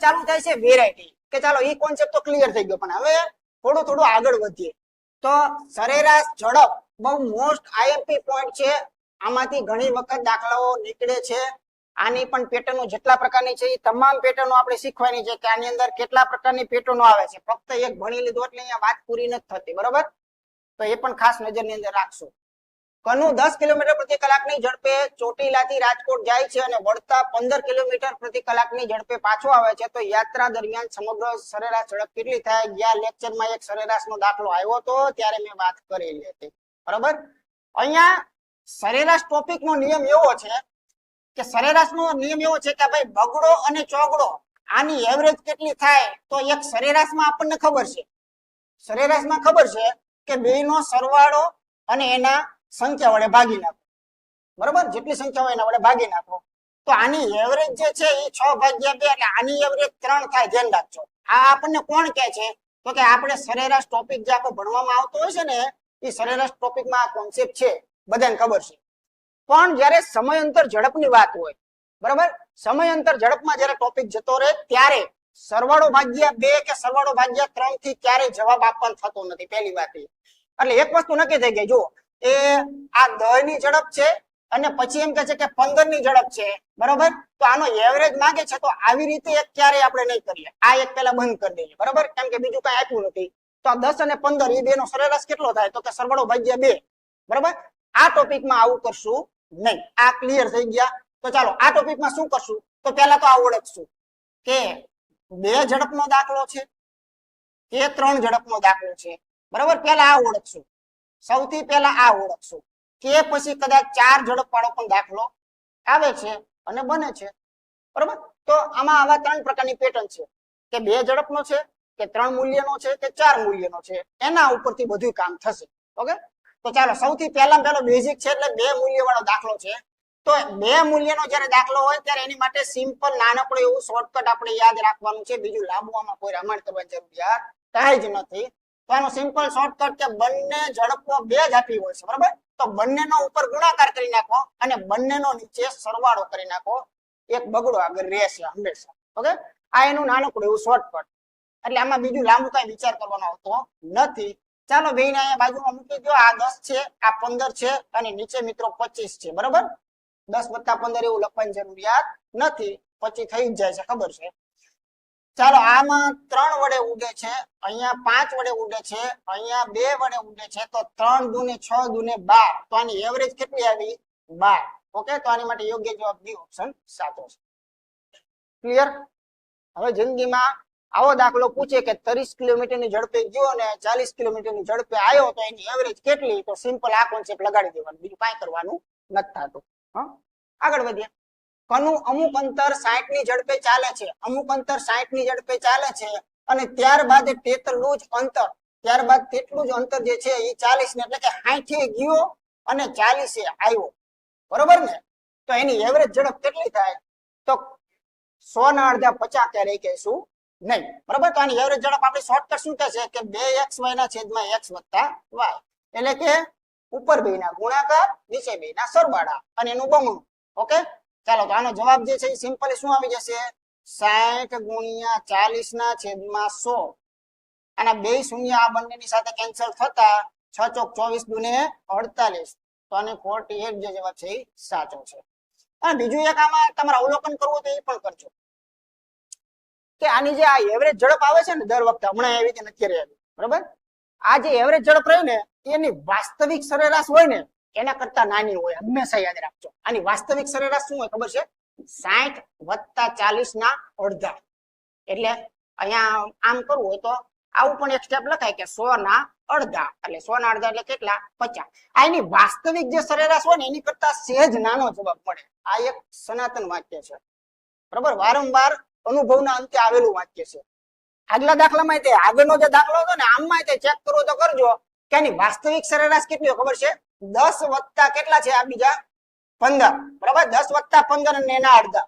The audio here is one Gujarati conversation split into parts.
ચાલુ થાય છે વેરાયટી કે ચાલો એ કોન્સેપ્ટ તો ક્લિયર થઈ ગયો, પણ હવે થોડું આગળ વધીએ તો સરેરાશ ઝડપ બહુ મોસ્ટ આઈએમપી પોઈન્ટ છે. આમાંથી ઘણી વખત દાખલાઓ નીકળે છે. આની પણ પેટર્નો જેટલા પ્રકારની છે એ તમામ પેટર્નો આપણે શીખવાની છે કે આની અંદર કેટલા પ્રકારની પેટર્નો આવે છે. ફક્ત એક ભણી લીધું એટલે અહીંયા વાત પૂરી નથી થતી, બરોબર? તો એ પણ ખાસ નજરની અંદર રાખશો. કનુ 10 કિલોમીટર પ્રતિ કલાકની ઝડપે ચોટીલાથી રાજકોટ જાય છે અને વળતા 15 કિલોમીટર પ્રતિ કલાકની ઝડપે પાછો આવે છે, તો યાત્રા દરમિયાન સમગ્ર સરેરાશ ઝડપ કેટલી થાય? ગયા લેક્ચરમાં એક સરેરાશનો દાખલો આવ્યો હતો ત્યારે મેં વાત કરેલી હતી, બરોબર? અહીંયા સરેરાશ ટોપિકનો નિયમ એવો છે કે સરેરાશનો નિયમ એવો છે કે ભાઈ બગડો અને ચોગડો આની એવરેજ કેટલી થાય? તો એક સરેરાશમાં આપણને ખબર છે, સરેરાશમાં ખબર છે કે બેનો સરવાળો અને એના સંખ્યા વડે ભાગી નાખો, બરોબર? જેટલી સંખ્યા હોય એના વડે ભાગી નાખો. તો આની એવરેજ જે છે એ 6/2 એટલે આની એવરેજ 3 થાય. ધ્યાન રાખજો. આ આપણને કોણ કહે છે? તો કે આપણે સરેરાશ ટોપિક જે આખો ભણવામાં આવતો હોય છે ને એ સરેરાશ ટોપિકમાં આ કોન્સેપ્ટ છે, બધાને ખબર છે. પણ જ્યારે સમયાંતર ઝડપની વાત હોય, બરાબર, સમયાંતર ઝડપમાં જ્યારે ટોપિક જતો રહે ત્યારે સરવાળો ભાગ્યા 2 કે સરવાળો ભાગ્યા 3 થી ક્યારેય જવાબ આપવાનો થતો નથી. પહેલી વાત એટલે એક વસ્તુ નક્કી થઈ ગઈ. જો એ આ 10 ની ઝડપ છે અને પછી એમ કહે છે કે 15 ની ઝડપ છે, બરાબર? તો આનો એવરેજ માંગે છે, તો આવી રીતે એક ક્યારે આપણે નહીં કરીએ. આ એક પહેલા બંધ કરી દઈએ, બરાબર? કેમ કે બીજું કઈ આપ્યું નથી. તો આ 10 અને 15 એ બેનો સરેરાશ કેટલો થાય? તો કે સરવાળો ભાગ્યા 2, બરાબર? આ ટોપિકમાં આવું કરશું નહીં. આ ક્લિયર થઈ ગયા? તો ચાલો આ ટોપિકમાં શું કરશું? તો પહેલા તો આ ઓળખશું કે 2 ઝડપનો દાખલો છે કે 3 ઝડપનો દાખલો છે, બરાબર? પહેલા આ ઓળખશું. સૌથી પહેલા આ ઓળખશું કે પછી કદાચ 4 ઝડપ વાળો પણ દાખલો આવે છે અને બને છે, બરાબર? તો આમાં આવા 3 પ્રકારની પેટર્ન છે કે 2 ઝડપનો છે કે 3 મૂલ્યનો છે કે 4 મૂલ્યનો છે. એના ઉપરથી બધું કામ થશે. ઓકે, તો ચાલો સૌથી પહેલા પહેલો બેઝિક છે એટલે 2 મૂલ્ય વાળો દાખલો છે. તો 2 મૂલ્યનો જ્યારે દાખલો હોય ત્યારે એની માટે સિમ્પલ નાનકડું એવું શોર્ટકટ આપણે યાદ રાખવાનું છે. બીજું લાંબુ આમાં કોઈ રામાયણ કરવાની જરૂરિયાત કાંઈ જ નથી. તો આનો સિમ્પલ શોર્ટકટ કે બંને ઝડપો 2 જ આપી હોય છે, બરાબર? તો બંનેનો ઉપર ગુણાકાર કરી નાખો અને બંનેનો નીચે સરવાળો કરી નાખો. એક બગડો આગળ રહેશે હંમેશા. ઓકે, આ એનું નાનકડું એવું શોર્ટકટ. એટલે આમાં બીજું લાંબુ કઈ વિચાર કરવાનો આવતો નથી. ચાલો બેને અહીંયા બાજુમાં મૂકી દો. આ 10 છે, આ 15 છે અને નીચે મિત્રો 25 છે, બરાબર? 10 + 15 એવું લખવાની જરૂરિયાત નથી, 25 થઈ જ જાય છે, ખબર છે. ચાલો આમાં 3 વડે ઉડે છે, અહીંયા 5 વડે ઉડે છે, અહીંયા 2 વડે ઉડે છે. તો 3 દુને 6 દુને 12. તો આની એવરેજ કેટલી આવી? 12. ઓકે, તો આની માટે યોગ્ય જવાબ બી ઓપ્શન સાચો છે. ક્લિયર? હવે જિંદગીમાં આવો દાખલો પૂછે કે 30 કિલોમીટરની ઝડપે ગયો અને 40 કિલોમીટરની ઝડપે આવ્યો, તો એની એવરેજ કેટલી? તો સિમ્પલ આ કોન્સેપ્ટ લગાડી દેવાનું, બીજું કાંઈ કરવાનું નથી થતું. આગળ વધીએ. કનુ અમુક અંતર 60 ની ઝડપે ચાલે છે, અમુક અંતર 60 ની ઝડપે ચાલે છે અને ત્યારબાદ તેટલું જ અંતર જે છે એ 40 ને એટલે કે 60 ગયો અને 40 આવ્યો, બરોબર ને? તો એની એવરેજ ઝડપ કેટલી થાય? તો 100 ના અડધા 50 ક્યારેય કહેશું નહીં, બરાબર? તો આની એવરેજ ઝડપ આપણે શોર્ટકટ શું કહે છે કે 2xy ના છેદમાં x વત્તા y, એટલે કે ઉપર 2 ના ગુણાકાર, નીચે 2 ના સરવાળા અને એનું બમણું. ઓકે, ચાલો તો આનો જવાબ જે છે એ સિમ્પલી શું આવી જશે? 60 ગુણ્યા 40 ના છેદમાં 100. આના 2 શૂન્ય આ બંનેની સાથે કેન્સલ થતા 6 ચોક 24 દુને 48. તો આને 48 જે જવાબ છે એ સાચો છે. અને બીજું એક આમાં તમારે અવલોકન કરવું તો એ પણ કરજો કે આની જે આ એવરેજ ઝડપ આવે છે ને દર વખતે, હમણાં એવી રીતે નથી રહી, બરાબર? આ જે એવરેજ ઝડપ રહી ને એની વાસ્તવિક સરેરાશ હોય ને એના કરતા નાની હોય, હંમેશા યાદ રાખજો. આની વાસ્તવિક સરેરાશ શું હોય ખબર છે? 60 વત્તા 40 ના અડધા. એટલે અહીંયા આમ કરવું હોય તો આવું પણ એક સ્ટેપ લખાય કે 100 ના અડધા, એટલે 100 ના અડધા એટલે કેટલા? 50. આ એની વાસ્તવિક જે સરેરાશ હોય ને એની કરતા સહેજ નાનો જવાબ મળે. આ એક સનાતન વાક્ય છે, બરાબર? વારંવાર અનુભવના અંતે આવેલું વાક્ય છે. આગલા દાખલામાં તે આગળનો જે દાખલો હતો ને આમમાં તે ચેક કરવો તો કરજો કે આની વાસ્તવિક સરેરાશ કેટલી હોય ખબર છે? 10 વત્તા કેટલા છે? આ બીજા 15, બરાબર? 10 વત્તા 15 અને એના અડધા.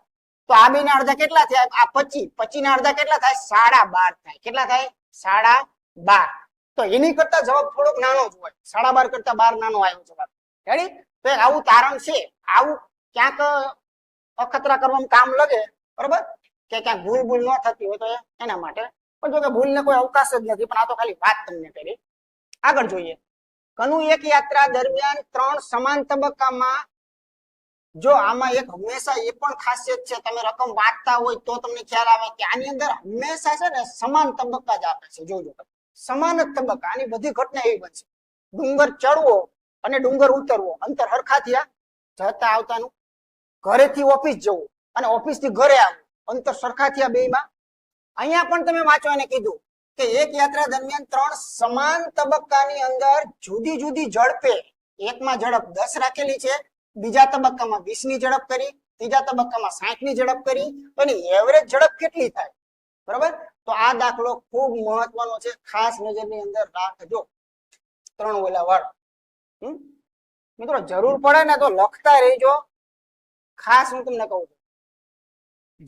તો આ બે ના અડધા કેટલા થયા? આ 25. 25 ના અડધા કેટલા થાય? 12.5 થાય. કેટલા થાય? 12.5. તો એની કરતા જવાબ થોડોક નાનો જ હોય. 12.5 કરતા 12 નાનો આવ્યો જવાબ. રેડી? તો આવું તારણ છે. આવું ક્યાંક અખતરા કરવામાં કામ લાગે, બરાબર? કે ક્યાંક ભૂલ ભૂલ ન થતી હોય તો એના માટે. પણ જો કે ભૂલને કોઈ અવકાશ જ નથી, પણ આ તો ખાલી વાત તમને કરી. આગળ જોઈએ. કનુ એક યાત્રા દરમિયાન 3 સમાન તબક્કામાં, જો આમાં એક હંમેશા એ પણ ખાસિયત છે, તમે રકમ વાંચતા હોય તો તમને ખ્યાલ આવે કે આની અંદર હંમેશા છે ને સમાન તબક્કા જ આપે છે. જોજો સમાન જ તબક્કા, આની બધી ઘટના એવી બનશે. ડુંગર ચડવો અને ડુંગર ઉતરવો, અંતર હરખા થયા જતા આવતાનું. ઘરેથી ઓફિસ જવું અને ઓફિસ થી ઘરે આવવું, અંતર સરખા થયા બેયમાં. અહીંયા પણ તમે વાંચો એને કીધું કે એક યાત્રા દરમિયાન 3 સમાન તબક્કાની અંદર જુદી જુદી ઝડપે, એકમાં ઝડપ 10 રાખેલી છે, બીજા તબક્કામાં 20 ની ઝડપ કરી, ત્રીજા તબક્કામાં 60 ની ઝડપ કરી, તો એની એવરેજ ઝડપ કેટલી થાય? બરાબર. તો આ દાખલો ખૂબ મહત્વનો છે, ખાસ નજરની અંદર રાખજો. 3 ઓલા વાળો. મિત્રો જરૂર પડે ને તો લખતા રહેજો. ખાસ હું તમને કહું છું,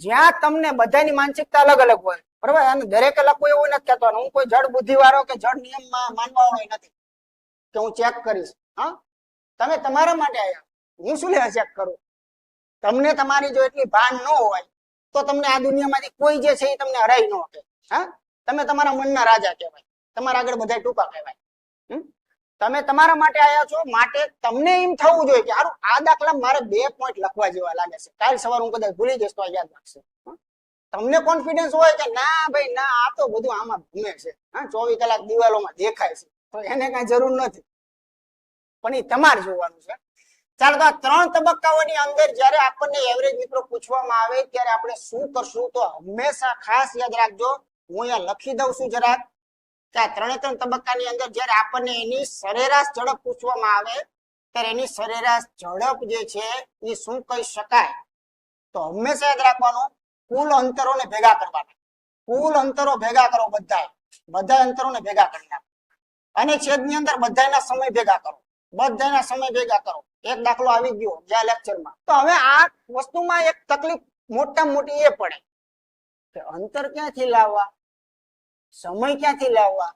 જ્યાં તમને બધાની માનસિકતા અલગ અલગ હોય, બરાબર, અને દરેકે લખવું એવું નથી કહેતો. હું કોઈ જડ બુદ્ધિ વાળો કે જડ નિયમમાં માનવા વાળો નથી કે હું ચેક કરીશ. હા, તમે તમારા માટે આવ્યા, હું શું લેવા ચેક કરું? તમને તમારી જો એટલી ભાન ન હોય તો તમને આ દુનિયામાંથી કોઈ જે છે એ તમને હરાઈ ન શકે. હા, તમે તમારા મનના રાજા કહેવાય, તમારા આગળ બધા ટૂંકા કહેવાય. તમે તમારા માટે આવ્યા છો, માટે તમને એમ થવું જોઈએ કે હારું આ દાખલા મારે 2 પોઈન્ટ લખવા જેવા લાગે છે, કાલ સવારે હું કદાચ ભૂલી જઈશ તો યાદ રાખશે. તમને કોન્ફિડન્સ હોય કે ના ભાઈ ના, આ તો બધું આમાં ઘૂમે છે, હા 24 કલાક દિવાલોમાં દેખાય છે, તો એને કઈ જરૂર નથી. પણ એ તમારે જોવાનું છે. ચાલો, તો આ 3 તબક્કાઓની અંદર જયારે આપણને એવરેજ મિત્રો પૂછવામાં આવે ત્યારે આપણે શું કરશું? તો હંમેશા ખાસ યાદ રાખજો, હું અહીંયા લખી દઉં છું જરાક, કે આ 3 તબક્કાની અંદર જયારે આપણને એની સરેરાશ ઝડપ પૂછવામાં આવે ત્યારે એની સરેરાશ ઝડપ જે છે એ શું કહી શકાય? તો હંમેશા યાદ રાખવાનું, કુલ અંતરોને ભેગા કરવાના. કુલ અંતરો ભેગા કરો, બધા અંતરોને ભેગા કરી નાખો અને છેદની અંદર બધાના સમય ભેગા કરો, બધાના સમય ભેગા કરો. એક દાખલો આવી ગયો જ્યાં લેક્ચરમાં. તો હવે આ વસ્તુમાં એક તકલીફ મોટામાં મોટી એ પડે કે અંતર ક્યાંથી લાવવા, સમય ક્યાંથી લાવવા?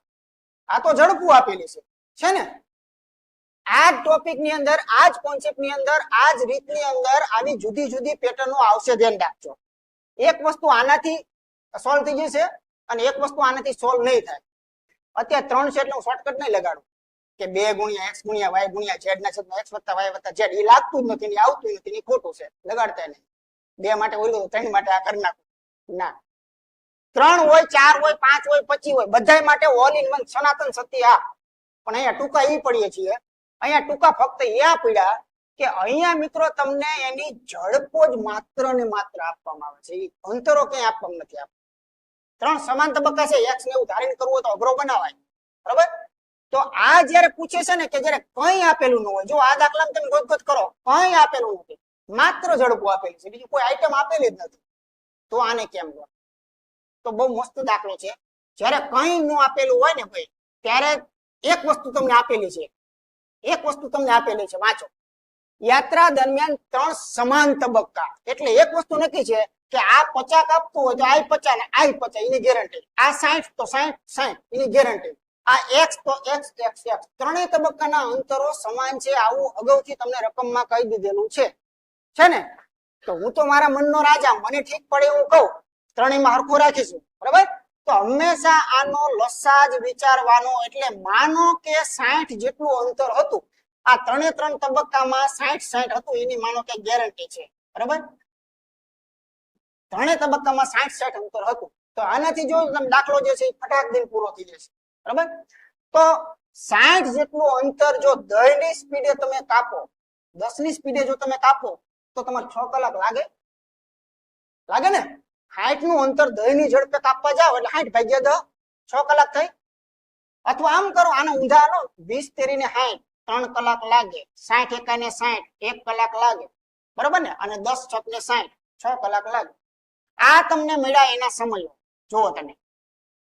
આ તો ઝડપું આપેલી છે ને? આ જ ટોપિક ની અંદર, આ જ કોન્સેપ્ટ ની અંદર, આ જ રીતની અંદર આવી જુદી જુદી પેટર્નો આવશે, ધ્યાન રાખજો. એક વસ્તુ આનાથી સોલ્વ થઈ જશે અને એક વસ્તુ આનાથી સોલ્વ નહીં થાય. અત્યારે 3 છે એટલે હું શોર્ટકટ નહીં લગાડું કે 2 ગુણ્યા x ગુણ્યા y ગુણ્યા z ના છેદમાં x વત્તા y વત્તા z. એ લાગતું જ નથી, આવતું નથી, એ ખોટું છે, લગાડતા નહીં. 2 માટે ઓલું, 3 માટે આ કરી નાખું. ના, 3 હોય, 4 હોય, 5 હોય, 25 હોય, બધા માટે ઓલ ઇન વન સનાતન સત્ય. આ પણ અહીંયા ટૂંકા એ પડીએ છીએ, અહીંયા ટૂંકા ફક્ત એ પડ્યા કે અહીંયા મિત્રો તમને એની ઝડપો જ માત્ર ને માત્ર આપવામાં આવે છે, અંતરો ક્યાંય આપવામાં નથી આપતા. 3 સમાન તબક્કા છે, x ને એવું ધારણ કરવું હોય તો અઘરો બનાવાય, બરાબર. તો આ જયારે પૂછે છે ને કે જયારે કંઈ આપેલું ન હોય, જો આ દાખલામાં તમે ગોત કરો, કંઈ આપેલું નથી, માત્ર ઝડપો આપેલી છે, બીજી કોઈ આઈટમ આપેલી જ નથી, તો આને કેમ લો? તો બહુ મસ્ત દાખલો છે. જયારે કંઈ ન આપેલું હોય ને ભાઈ, ત્યારે એક વસ્તુ તમને આપેલી છે, એક વસ્તુ તમને આપેલી છે, વાંચો. યાત્રા દરમિયાન 3 સમાન તબક્કા, એટલે એક વસ્તુ નક્કી છે કે આ 50 કાપતું હોય તો આ 50 ને આ 50, એની ગેરંટી. આ 60 તો 60 એની ગેરંટી. આ x તો x x x. 3 તબક્કાના અંતરો સમાન છે, આવું અગાઉથી તમને રકમમાં કહી દીધેલું છે ને? તો હું તો મારા મનનો રાજા, મને ઠીક પડે એવું કહું, 3માં હરખું રાખીશું, બરાબર. તો હંમેશા આનો લસા જ વિચારવાનો. એટલે માનો કે 60 જેટલું અંતર હતું, આ 3 તબક્કામાં 60 હતું, એની માનો કે ગેરંટી છે, બરાબર. 3 તબક્કામાં 60 અંતર હતું, તો આનાથી જો તમે દાખલો જે છે એ ફટાક દિન પૂરો થઈ જશે, બરાબર. તો 60 જેટલું અંતર જો 10 ની સ્પીડે તમે કાપો, 10 ની સ્પીડે જો તમે કાપો તો તમારે 6 કલાક લાગે ને? 60 નું અંતર 10 ની ઝડપે કાપવા જાવ એટલે 60 ભાગ્યા 10, 6 કલાક થઈ. અથવા આમ કરો, આનો ઊંધા હાલો, 20 તેરી ને 60, 3 કલાક લાગે. 60 એકા ને 60, 1 કલાક લાગે, બરોબર ને? અને 10 છક ને 60, 6 કલાક લાગે. આ તમને મળ્યા એના સમયો. જુઓ તમે,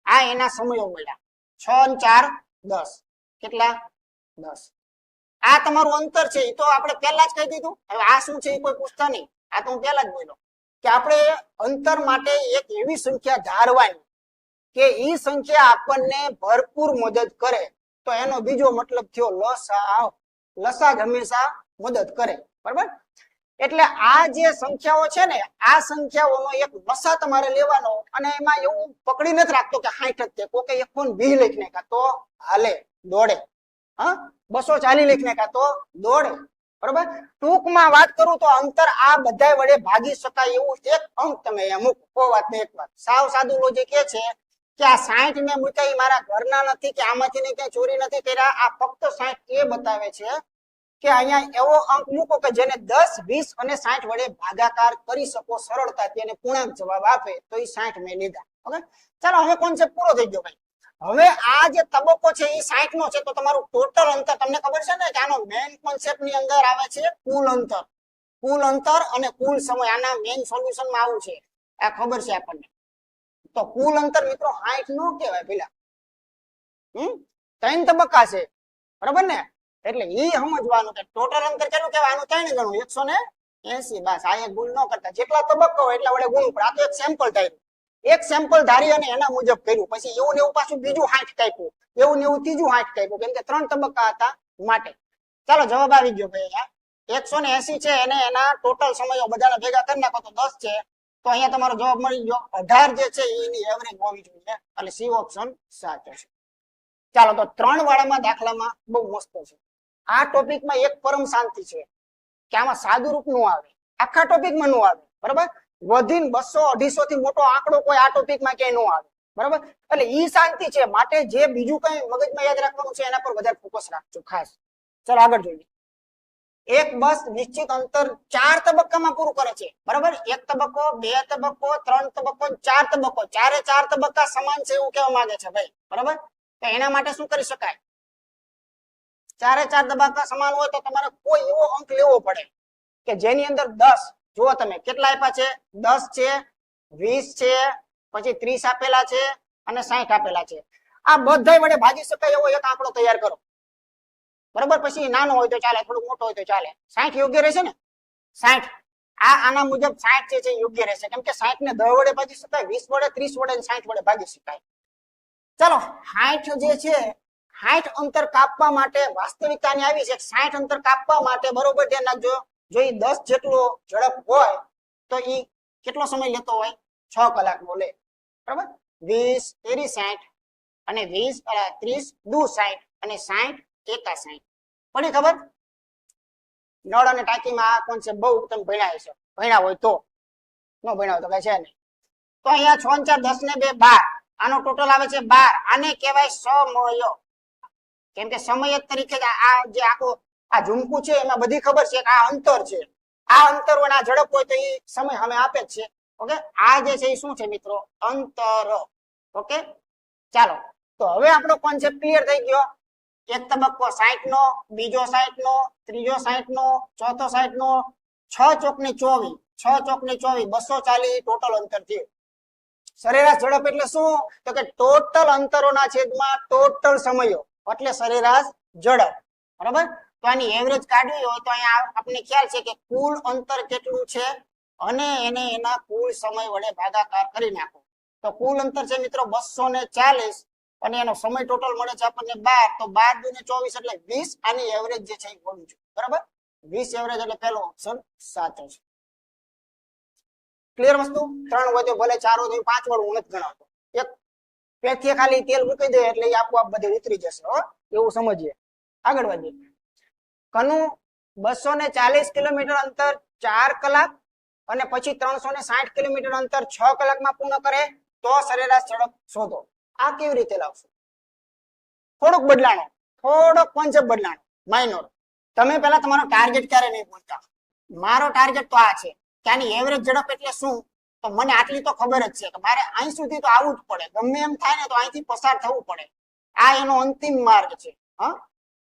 આ એના સમયો મળ્યા 6 ને 4 10. કેટલા? 10. આ તમારું અંતર છે, એ તો આપણે પહેલા જ કહી દીધું. હવે આ શું છે એ કોઈ પૂછતા નહીં, આ તો હું પહેલા જ બોલ્યો કે આપણે અંતર માટે એક એવી સંખ્યા ધારવાની કે એ સંખ્યા આપણને ભરપૂર મદદ કરે. તો એનો બીજો મતલબ થયો લસા. લસા જ હંમેશા મદદ કરે, બરાબર. એટલે આ જે સંખ્યાઓ છે ને આ સંખ્યાઓનો એક મસા તમારે લેવાનો અને એમાં એવું પકડી નથી રાખતો કે 60 જ છે કોકે 120 લખી નાખ્યા તો હાલે દોડે હા 240 લખી નાખ્યા તો દોડે બરોબર ટૂંકમાં વાત કરું તો અંતર આ બધાય વડે ભાગી શકાય એવું એક અંક તમે અહીંયા મૂકો કોઈ વાત નહીં એક વાત સાવ સાદું લોજિક એ છે કે આ 60 મેં મૂક્યા એ મારા ઘરના નથી કે આમાંથી ને ક્યાંય ચોરી નથી કર્યા આ ફક્ત 60 એ બતાવે છે કે અહીંયા એવો અંક મૂકો કે જેને 10 20 અને 60 વડે ભાગાકાર કરી શકો સરળતાથી અને પૂર્ણાંક જવાબ આપે તો એ 60 મેં લીધા ઓકે ચાલો હવે કોન્સેપ્ટ પૂરો થઈ ગયો ભાઈ હવે આ જે તબક્કો છે એ 60 નો છે તો તમારું ટોટલ અંતર તમને ખબર છે ને કે આનો મેઇન કોન્સેપ્ટ ની અંદર આવે છે કુલ અંતર અને કુલ સમય આના મેઇન સોલ્યુશન માં આવું છે આ ખબર છે આપણને તો કુલ અંતર મિત્રો 60 નો કહેવાય પેલા 3 તબક્કા છે બરાબર ને એટલે ઈ સમજવાનું કે ટોટલ અંતર કેટલું કહેવાય આનું 3 ગણું 180 બસ આ એક ભૂલ ન કરતા જેટલા તબક્કા હોય એટલા વડે ગુણવું પડે આ તો એક સેમ્પલ ધાર્યું એક સેમ્પલ ધારી અને એના મુજબ કર્યું પછી એવું ને એવું પાછું બીજું 60 કાપ્યું એવું ને એવું ત્રીજું 60 કાપ્યું કેમ કે 3 તબક્કા હતા માટે ચાલો જવાબ આવી ગયો ભાઈ અહીંયા 180 છે અને એના ટોટલ સમયો બધાને ભેગા કરી નાખો તો 10 છે તો અહીંયા તમારો જવાબ મળી ગયો 18 જે છે એની એવરેજ હોવી જોઈએ એટલે સી ઓપ્શન સાચો છે ચાલો તો 3 વાળામાં દાખલામાં બહુ મસ્ત છે આ ટોપિકમાં એક પરમ શાંતિ છે કે આમાં સાદું રૂપ નું આવે આખા ટોપિકમાં નું આવે બરાબર વધીને 200 250 થી મોટો આંકડો કોઈ આ ટોપિકમાં ક્યાંય નો આવે બરાબર એટલે ઈ શાંતિ છે માટે જે બીજું કઈ મગજમાં યાદ રાખવાનું છે એના પર વધારે ફોકસ રાખજો ખાસ ચલો આગળ જોઈએ એક બસ નિશ્ચિત અંતર 4 તબક્કામાં પૂરું કરે છે બરાબર એક તબક્કો બે તબક્કો 3 તબક્કો 4 તબક્કો ચારે 4 તબક્કા સમાન છે એવું કહેવા માંગે છે ભાઈ બરાબર તો એના માટે શું કરી શકાય ચારે 4 તબક્કા સમાન હોય તો તમારે કોઈ એવો અંક લેવો પડે કે જેની અંદર 10 જુઓ તમે કેટલા આપ્યા છે 10 છે 20 છે પછી 30 આપેલા છે અને 60 આપેલા છે આ બધાય વડે ભાગી શકાય એવો એક આંકડો તૈયાર કરો બરાબર પછી નાનો હોય તો ચાલે થોડું મોટો હોય તો ચાલે 60 યોગ્ય રહેશે ને 60 આના મુજબ 60 જે છે યોગ્ય રહેશે કેમ કે 60 ને 10 વડે ભાગી શકાય 20 વડે 30 વડે 60 વડે ભાગી શકાય ચાલો 60 જે છે 60 અંતર કાપવા માટે વાસ્તવિકતાની આવી છે 60 અંતર કાપવા માટે બરોબર ધ્યાન રાખજો જો એ 10 જેટલો ઝડપ હોય તો એ કેટલો સમય લેતો હોય 6 કલાકનો લે બરાબર 20 તેરી 60 અને 20 30 દુ 60 અને 60 એકા 60 પડી ખબર નળ અને ટાંકીમાં આ કોન્સેપ્ટ બહુ તમે ભણ્યા હોય તો ન ભણ્યા હોય તો કઈ છે નહીં તો અહીંયા 6 4 10 ને 2 12 આનો ટોટલ આવે છે 12 આને કહેવાય સમયો કેમ કે સમય તરીકે આ જે આખો આ ઝુમકું છે એમાં બધી ખબર છે કે આ અંતર છે આ અંતર અને આ ઝડપ હોય તો એ સમય અમે આપે જ છે ઓકે આ જે છે એ શું છે મિત્રો અંતર ઓકે ચાલો તો હવે આપણો કોન્સેપ્ટ ક્લિયર થઈ ગયો એક તબક્કો 60 નો બીજો 60 નો ત્રીજો 60 નો ચોથો 60 નો 6 ચોક ને 24 6 ચોક ને 24 240 ટોટલ અંતર થયું સરેરાશ ઝડપ એટલે શું તો કે ટોટલ અંતરોના છેદમાં ટોટલ સમયો એટલે સરેરાશ ઝડપ બરાબર તો આની એવરેજ કાઢવી હોય તો અહીંયા આપણને ખ્યાલ છે કે કુલ અંતર કેટલું છે અને એને એના કુલ સમય વડે ભાગાકાર કરી નાખો તો કુલ અંતર છે મિત્રો 240 અને એનો સમય ટોટલ મળે છે આપણને 12 તો 12 દુ ને 24 એટલે 20 આની એવરેજ જે છે એ હોવી જોઈએ બરાબર 20 એવરેજ એટલે પહેલો ઓપ્શન સાચો છે ક્લિયર વસ્તુ 3 હોય તો ભલે 4 હોય તો 5 વાળું હું નથી ગણાવતો એક પેથીએ ખાલી તેલ મૂકી દે એટલે એ આપોઆપ બધે ઉતરી જશે હો એવું સમજીએ આગળ વધીએ કનુ 240 કિલોમીટર અંતર 4 કલાક અને પછી 360 કિલોમીટર અંતર 6 કલાકમાં પૂર્ણ કરે તો સરેરાશ ઝડપ શોધો આ કેવી રીતે લાવશો થોડોક કોન્સેપ્ટ બદલાણો માઇનોર તમે પહેલા તમારો ટાર્ગેટ ક્યારે નહીં ભૂલતા મારો ટાર્ગેટ તો આ છે કે આની એવરેજ ઝડપ એટલે શું તો મને આટલી તો ખબર જ છે કે મારે અહીં સુધી તો આવવું જ પડે ગમે એમ થાય ને તો અહીંથી પસાર થવું પડે આ એનો અંતિમ માર્ગ છે હા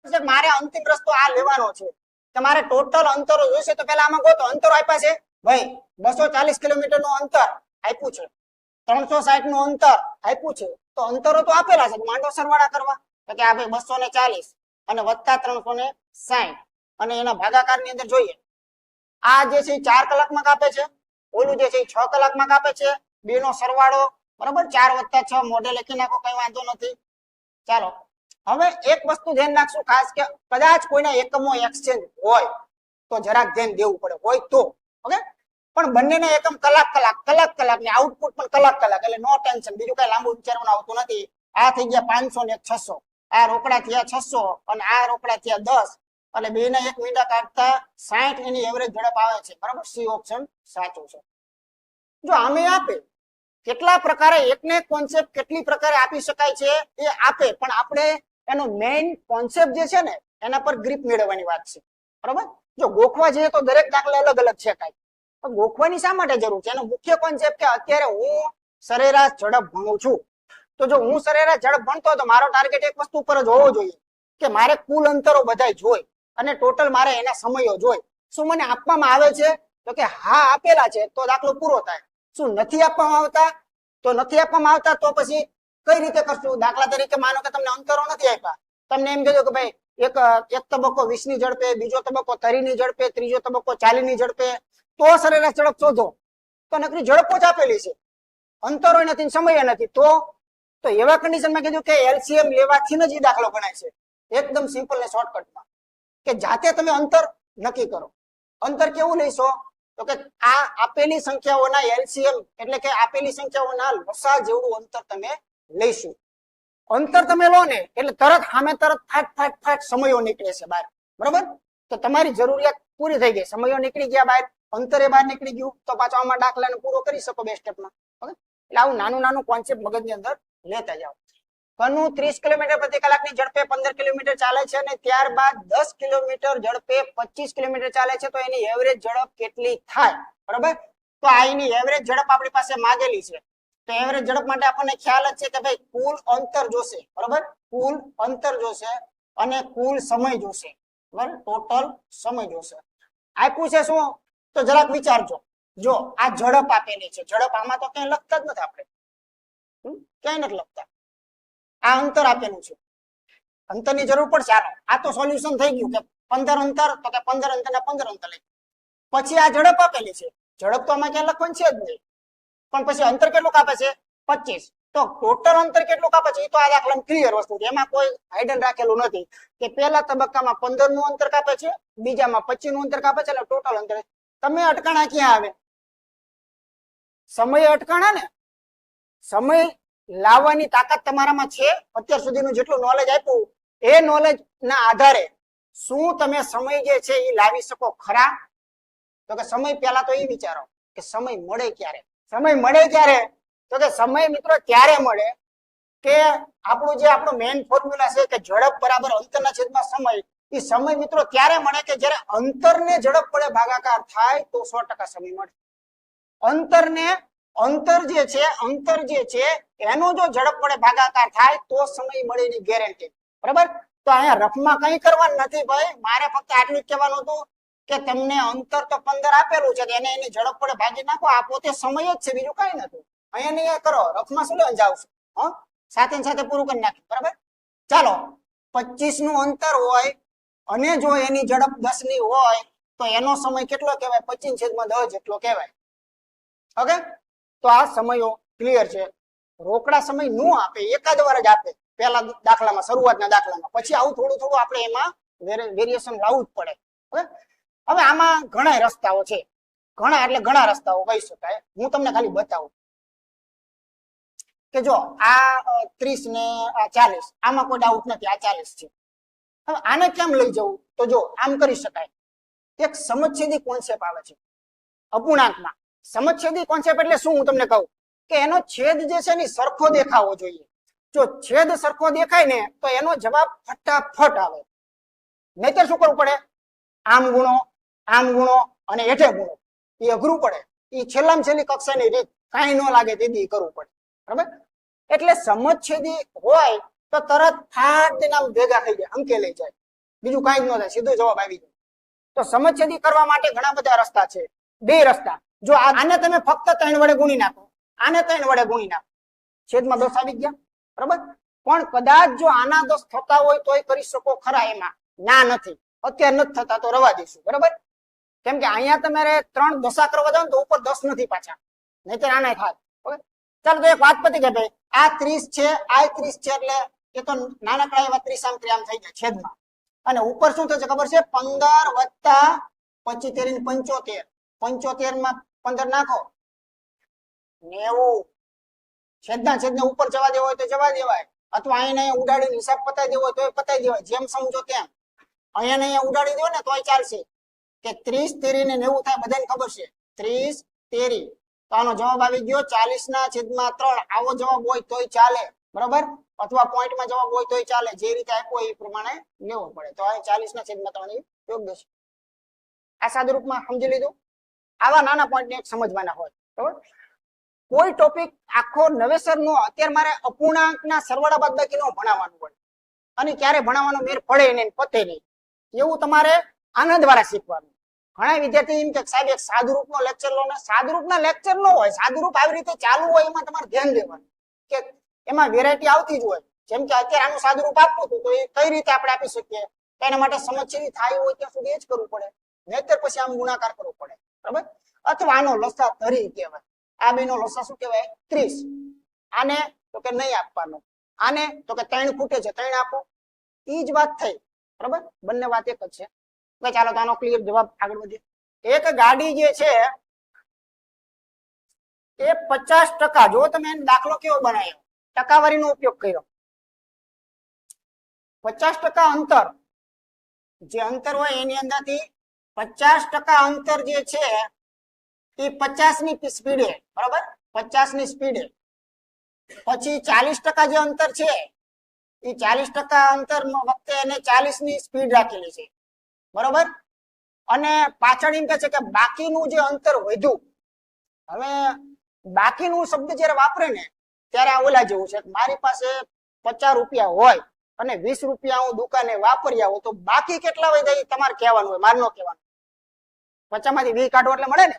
મારે અંતિમ રસ્તો આ લેવાનો છે કે મારે ટોટલ અંતરો જોઈશે તો પહેલા આમાં ગોતો અંતરો આપ્યા છે ભાઈ 240 કિલોમીટર નું અંતર આપ્યું છે 360 નું અંતર આપ્યું છે તો અંતરો તો આપેલા છે માંડો સરવાળા કરવા તો કે આ ભાઈ 240 અને વત્તા 360 અને એના ભાગાકાર ની અંદર જોઈએ આ જે છે 4 કલાકમાં કાપે છે ઓલું જે છે 6 કલાકમાં કાપે છે બે નો સરવાળો બરાબર 4 વત્તા 6 મોઢે લખી નાખો કઈ વાંધો નથી ચાલો હવે એક વસ્તુ ધ્યાન રાખશું ખાસ કે કદાચ કોઈના એકમો એક્સચેન્જ હોય તો જરાક ધ્યાન દેવું પડે હોય તો. ઓકે, પણ બંનેના એકમ કલાક ને આઉટપુટ પણ કલાક એટલે નો ટેન્શન, બીજું કઈ લાંબુ વિચારવાનું આવતું નથી. આ થઈ ગયા 500 ને 600, આ રોકડા થયા 600 અને આ રોકડા થયા 10 એટલે બેના 1 મીંડા કાઢતા 60 એની એવરેજ ઝડપ આવે છે. બરાબર, સી ઓપ્શન સાચું છે. જો આમે આપે કેટલા પ્રકારે એકને કોન્સેપ્ટ કેટલી પ્રકારે આપી શકાય છે એ આપે, પણ આપણે એનો મેઇન કોન્સેપ્ટ જે છે ને એના પર ગ્રીપ મેળવવાની વાત છે. બરાબર, જો ગોખવા જઈએ તો દરેક દાખલા અલગ અલગ છે કાંઈ, પણ ગોખવાની શા માટે જરૂર છે? એનો મુખ્ય કોન્સેપ્ટ કે અત્યારે હું સરેરાશ ઝડપ ભણું છું, તો જો હું સરેરાશ ઝડપ ભણતો તો મારો ટાર્ગેટ એક વસ્તુ પર જ હોવો જોઈએ કે મારે કુલ અંતરો બધાય જોઈ અને ટોટલ મારે એના સમયો જોઈ. શું મને આપવામાં આવે છે? તો કે હા આપેલા છે તો દાખલો પૂરો થાય. શું નથી આપવામાં આવતા? તો નથી આપવામાં આવતા તો પછી કઈ રીતે કરશું? દાખલા તરીકે માનો કે તમને અંતરો નથી આપ્યા, તમને એમ કહેજો કે ભાઈ એક તબક્કો 20 ની ઝડપે, બીજો તબક્કો 30 ની ઝડપે, ત્રીજો તબક્કો 40 ની ઝડપે, તો સરેરાશ ઝડપ શોધો. તો નકરી ઝડપો જ આપેલી છે, અંતરો નથી, સમય નથી. તો એવા કન્ડિશનમાં કીધું કે એલસીએમ લેવાથી જ દાખલો ગણાય છે. એકદમ સિમ્પલ ને શોર્ટકટમાં કે જાતે તમે અંતર નક્કી કરો. અંતર કેવું લઈશો? તો કે આ આપેલી સંખ્યાઓના એલસીએમ એટલે કે આપેલી સંખ્યાઓના લસા જેવું અંતર તમે લઈશું. અંતર તમે લો ને એટલે તરત સામે તરત ફાટ સમયો નીકળે છે બહાર. બરોબર, તો તમારી જરૂરિયાત પૂરી થઈ ગઈ, સમયો નીકળી ગયા બહાર, અંતરે બહાર નીકળી ગયું, તો પાછો આમાં દાખલાને પૂરો કરી શકો 2 સ્ટેપમાં. ઓકે, એટલે આવું નાનું કોન્સેપ્ટ મગજની અંદર લેતા જાઓ. કનું 30 કિલોમીટર પ્રતિ કલાકની ઝડપે 15 કિલોમીટર ચાલે છે અને ત્યારબાદ 10 કિલોમીટર ઝડપે 25 કિલોમીટર ચાલે છે, તો એની એવરેજ ઝડપ કેટલી થાય? બરોબર, તો આ એની એવરેજ ઝડપ આપણી પાસે માંગેલી છે. તો એવરેજ ઝડપ માટે આપણને ખ્યાલ જ છે કે ભાઈ કુલ અંતર જોશે. બરોબર, કુલ અંતર જોશે અને કુલ સમય જોશે. બરાબર, ટોટલ સમય જોશે. આપ્યું છે શું? તો જરાક વિચારજો. જો આ ઝડપ આપેલી છે, ઝડપ આમાં તો ક્યાંય લખતા જ નથી આપણે, ક્યાંય નથી લખતા. આ અંતર આપેલું છે, અંતરની જરૂર પડશે. આ તો સોલ્યુશન થઈ ગયું કે 15 અંતર, તો કે 15 અંતર ને 15 અંતર લઈ. પછી આ ઝડપ આપેલી છે, ઝડપ તો આમાં ક્યાં લખવાનું છે જ નહીં, પણ પછી અંતર કેટલું કાપે છે? 25. તો ટોટલ અંતર કેટલું કાપે છે એ તો આ દાખલામાં ક્લિયર વસ્તુ છે, એમાં કોઈ હાઇડન રાખેલું નથી કે પહેલા તબક્કામાં 15 નું અંતર કાપે છે, બીજામાં 25 નું અંતર કાપે છે, એટલે ટોટલ અંતર. તમે અટકાણા ક્યાં આવે? સમય અટકાણા ને. સમય લાવવાની તાકાત તમારામાં છે. અત્યાર સુધીનું જેટલું નોલેજ આપ્યું એ નોલેજ ના આધારે શું તમે સમય જે છે એ લાવી શકો ખરા? તો કે સમય પહેલા તો એ વિચારો કે સમય મળે ક્યારે? સમય મળે ક્યારે? તો કે સમય મિત્રો ત્યારે મળે કે આપણો મેઇન ફોર્મ્યુલા છે કે ઝડપ બરાબર અંતરના છેદમાં સમય. એ સમય મિત્રો ત્યારે મળે કે જ્યારે અંતરને ઝડપ વડે ભાગાકાર થાય તો 100% સમય મળે. અંતર જે છે એનો જો ઝડપ વડે ભાગાકાર થાય તો સમય મળેની ગેરંટી. બરાબર, તો અહીંયા રફમાં કંઈ કરવાનું નથી ભાઈ, મારે ફક્ત આટલું જ કહેવાનું હતું કે તમને અંતર તો 15 આપેલું છે, એને એની ઝડપ વડે ભાગી નાખો, આ પોતે સમય જ છે, બીજું કઈ નથી. અહીંયા નહીં કરો, રફમાં શું લેવા જાવ છો? સાથે સાથે પૂરું કરી નાખ્યું. બરાબર, ચાલો 25 નું અંતર હોય અને જો એની ઝડપ 10 ની હોય તો એનો સમય કેટલો કહેવાય? 25/10 જેટલો કહેવાય. ઓકે, તો આ સમયો ક્લિયર છે. રોકડા સમય નું આપે, એકાદ વાર જ આપે પહેલા દાખલામાં, શરૂઆતના દાખલામાં. પછી આવું થોડું આપણે એમાં વેરિએશન લાવવું જ પડે. ઓકે, હવે આમાં ઘણા રસ્તાઓ છે, ઘણા રસ્તાઓ કહી શકાય. હું તમને ખાલી બતાવું કે જો આ 30 ને આ 40, આમાં કોઈ ડાઉટ નથી, આ 40 છે. હવે આને કેમ લઈ જવું? તો જો આમ કરી શકાય. એક સમછેદી કોન્સેપ્ટ આવે છે અપૂર્ણાંકમાં. સમછેદી કોન્સેપ્ટ એટલે શું? હું તમને કહું કે એનો છેદ જે છે ને સરખો દેખાવો જોઈએ. જો છેદ સરખો દેખાય ને તો એનો જવાબ ફટાફટ આવે. નહીતર શું કરવું પડે? આમ ગુણો અને હેઠે ગુણો, એ અઘરું પડે. એ છેલ્લામાં છેલ્લી કક્ષાની રીત, કાંઈ ન લાગે તેથી કરવું પડે. બરાબર, એટલે સમછેદી હોય તો તરત ફાટ નામ ભેગા થઈ જાય, અંકે લઈ જાય, બીજું કાંઈ જ ન થાય, સીધો જવાબ આવી જાય. તો સમછેદી કરવા માટે ઘણા બધા રસ્તા છે, 2 રસ્તા. જો આને તમે ફક્ત 3 વડે ગુણી નાખો, આને 3 વડે ગુણી નાખો, છેદમાં 10 આવી ગયા. બરાબર, પણ કદાચ જો આના 10 થતા હોય તોય કરી શકો ખરા, એમાં ના નથી, અત્યારે નથી થતા તો રવા દઈશું. બરાબર, કેમ કે અહીંયા તમારે 3 દશા કરવા જાવ તો ઉપર 10 નથી પાછા, નહીતર આના થાય. ઓકે, ચાલો તો એક વાત પતી કે ભાઈ આ 30 છે, આ 30 છે, એટલે એ તો નાનકડા એવા 30 આમ થઈ જાય છેદમાં. અને ઉપર શું થશે ખબર છે? 15 + 25 તેરી 75, 75 માં 15 નાખો 90. છેદને ઉપર જવા દેવો હોય તો જવા દેવાય, અથવા અહીંયા ઉડાડીને હિસાબ પતાવી દેવો હોય તો પતાવી દેવાય, જેમ સમજો તેમ. અહીંયા ઉડાડી દો ને તોય ચાલશે. કે 30 તેરી ને 90 થાય, બધાને ખબર છે 30 તેરી. તો આનો જવાબ આવી ગયો 40/3. આવો જવાબ હોય તોય ચાલે, બરાબર, અથવા પોઈન્ટમાં જવાબ હોય તોય ચાલે, જે રીતે આપ્યો એ પ્રમાણે લેવો પડે. તો આ 40/3 યોગ્ય છે. આ સાદુરૂપમાં સમજી લીધું. આવા નાના પોઈન્ટ ને સમજવાના હોય, બરાબર. કોઈ ટોપિક આખો નવેસર નો અત્યારે મારે અપૂર્ણાંકના સરવાળા બાદબાકી નો ભણાવવાનું હોય, અને ક્યારે ભણાવવાનો મેર પડે નહીં પતે નહીં, એવું તમારે આનંદ દ્વારા શીખવાનું. ઘણા વિદ્યાર્થી એમ કે સાહેબ એક સાદુરૂપ નો લેક્ચર લો ને. સાદુરૂપ ના લેક્ચર નો હોય, સાદુરૂપ આવી રીતે ચાલુ હોય એમાં તમારે ધ્યાન દેવાનું કે એમાં વેરાયટી આવતી જ હોય. જેમ કે અત્યારે આનું સાદુરૂપ આપવું હતું તો એ કઈ રીતે આપણે આપી શકીએ, તો એના માટે સમજશીલી થાય હોય ત્યાં સુધી એ જ કરવું પડે, નહીતર પછી આમ ગુણાકાર કરવો પડે, બરાબર. અથવા આનો લસા ધરી કહેવાય. આ બેનો લસા શું કહેવાય? 30. આને તો કે નહીં આપવાનો, આને તો કે 3 ખૂટે છે 3 આપો. ઈ જ વાત થઈ, બરાબર, બંને વાત એક જ છે. ભાઈ ચાલો તો આનો ક્લિયર જવાબ આગળ વધીએ. એક ગાડી જે છે એ 50%, જો તમે એનો દાખલો કેવો બનાવ્યો, ટકાવારીનો ઉપયોગ કર્યો. 50% અંતર, જે અંતર હોય એની અંદરથી 50% અંતર જે છે એ 50 ની સ્પીડે, બરાબર, 50 ની સ્પીડે. પછી 40% જે અંતર છે એ 40% અંતર વખતે એને 40 ની સ્પીડ રાખેલી છે, બરાબર. અને પાછળ એમ કહે છે કે બાકીનું જે અંતર વધ્યું. હવે બાકીનું શબ્દ જયારે વાપરે ને ત્યારે આ ઓલા જેવું છે. મારી પાસે 50 રૂપિયા હોય અને 20 રૂપિયા હું દુકાને વાપરી આવું, તો બાકી કેટલા વધ્યા એ તમારે કહેવાનું હોય, મારે ન કહેવાનું. 50 માંથી 20 કાઢો એટલે મળે ને.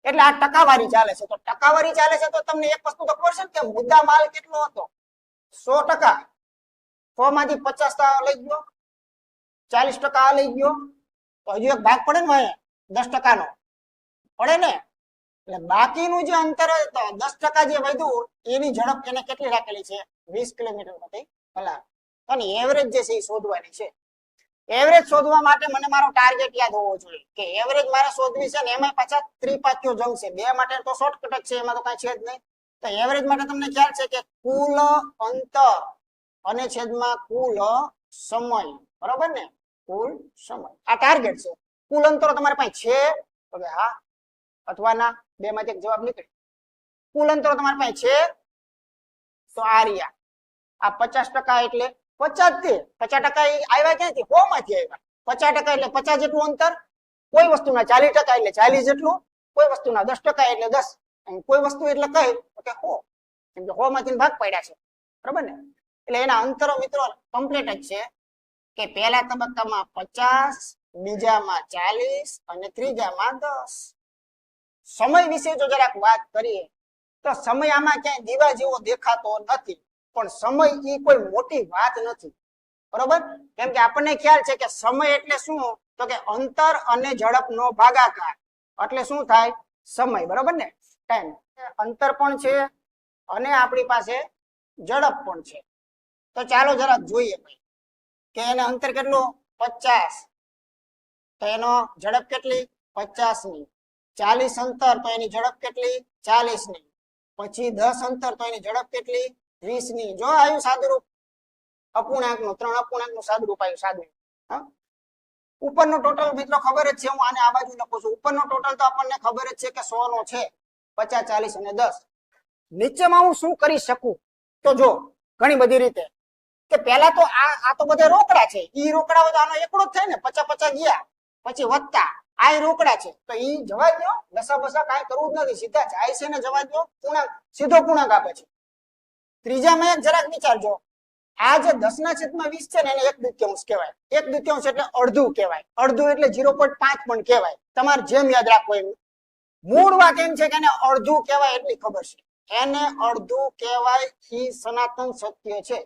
એટલે આ ટકાવારી ચાલે છે. તો ટકાવારી ચાલે છે તો તમને એક વસ્તુ તો ખબર છે કે મુદ્દા માલ કેટલો હતો? 100%. 100 માંથી 50 લઈ ગયો, 40% લઈ ગયો, તો હજુ એક ભાગ પડે ને 10% નો પડે ને. એટલે બાકીનું જે અંતર 10% જે વધ્યું એની ઝડપ એને કેટલી રાખેલી છે? 20 કિલોમીટર પ્રતિ કલાક. અને એવરેજ જે છે એ શોધવાની છે. એવરેજ શોધવા માટે મને મારો ટાર્ગેટ યાદ હોવો જોઈએ કે એવરેજ મારે શોધવી છે ને એમાં પાછા ત્રિપાત્યો જંગ છે. બે માટે તો શોર્ટકટ જ છે, એમાં તો કઈ છે જ નહીં. તો એવરેજ માટે તમને ખ્યાલ છે કે કુલ અંતર અને છેદમાં કુલ સમય, બરોબર ને, કુલ સમય. આ ટાર્ગેટ છે. કુલ અંતર તમારી પાસે છે તો કે હા અથવા ના, બે માંથી એક જવાબ નીકળે. કુલ અંતર તમારી પાસે છે તો આ રહ્યા આ 50% એટલે 50 થી 50% આવ્યા ક્યાંથી? 100 માંથી આવ્યા. 50% એટલે 50 જેટલું અંતર, કોઈ વસ્તુના 40% એટલે 40 જેટલું, કોઈ વસ્તુના 10% એટલે 10, અને કોઈ વસ્તુ એટલે કઈ તો કે 100. કેમ કે 100 માંથી ભાગ પડ્યા છે, બરાબર ને. એટલે એના અંતરો મિત્રો કમ્પ્લીટ જ છે કે પહેલા તબક્કામાં 50, બીજામાં 40 અને ત્રીજામાં 10. સમય વિશે જો જરાક વાત કરીએ તો સમય આમાં ક્યાંય દીવા જેવો દેખાતો નથી, પણ સમય એ કોઈ મોટી વાત નથી, બરોબર. કેમ કે આપણને ખ્યાલ છે કે સમય એટલે શું? તો કે અંતર અને ઝડપનો ભાગાકાર એટલે શું થાય? સમય, બરોબર ને. ટાઈમ, અંતર પણ છે અને આપણી પાસે ઝડપ પણ છે. તો ચાલો જરા જોઈએ ભાઈ કે એને અંતર કેટલું? 50, તો એનો ઝડપ કેટલી? 50 ની. 40 અંતર તો એની ઝડપ કેટલી? 40 ની. પછી 10 અંતર તો એની ઝડપ કેટલી? 20 ની. જો આવ્યું સાદુરૂપ અપૂર્ણાંકનું, 3 અપૂર્ણાંકનું સાદુરૂપ આવ્યું, સાદું. હા, ઉપરનો ટોટલ મિત્રો ખબર જ છે, હું આને આ બાજુ લખું છું. ઉપરનો ટોટલ તો આપણને ખબર જ છે કે 100 નો છે, 50, 40 અને 10. નીચેમાં હું શું કરી શકું? તો જો ઘણી બધી રીતે કે પહેલા તો આ તો બધા રોકડા છે. ઈ રોકડા હોય તો આનો એકડો જ થાય ને. 50 ગયા પછી વધતા આ રોકડા છે તો ઈ જવા દો, લસા બસા કાંઈ કરવું જ નથી, સીધા જાય છે ને જવા દો. પૂર્ણાંક સીધો પૂર્ણાંક આપે છે. ત્રીજામાં એક જરાક વિચારજો, આ જે 10/20 છે ને એને 1/2 કહેવાય. 1/2 એટલે અડધું કહેવાય. અડધું એટલે 0.5 પણ કહેવાય. તમારે જેમ યાદ રાખવો એમ. મૂળ વાત એમ છે કે એને અડધું કહેવાય એટલી ખબર છે. એને અડધું કહેવાય એ સનાતન સત્ય છે.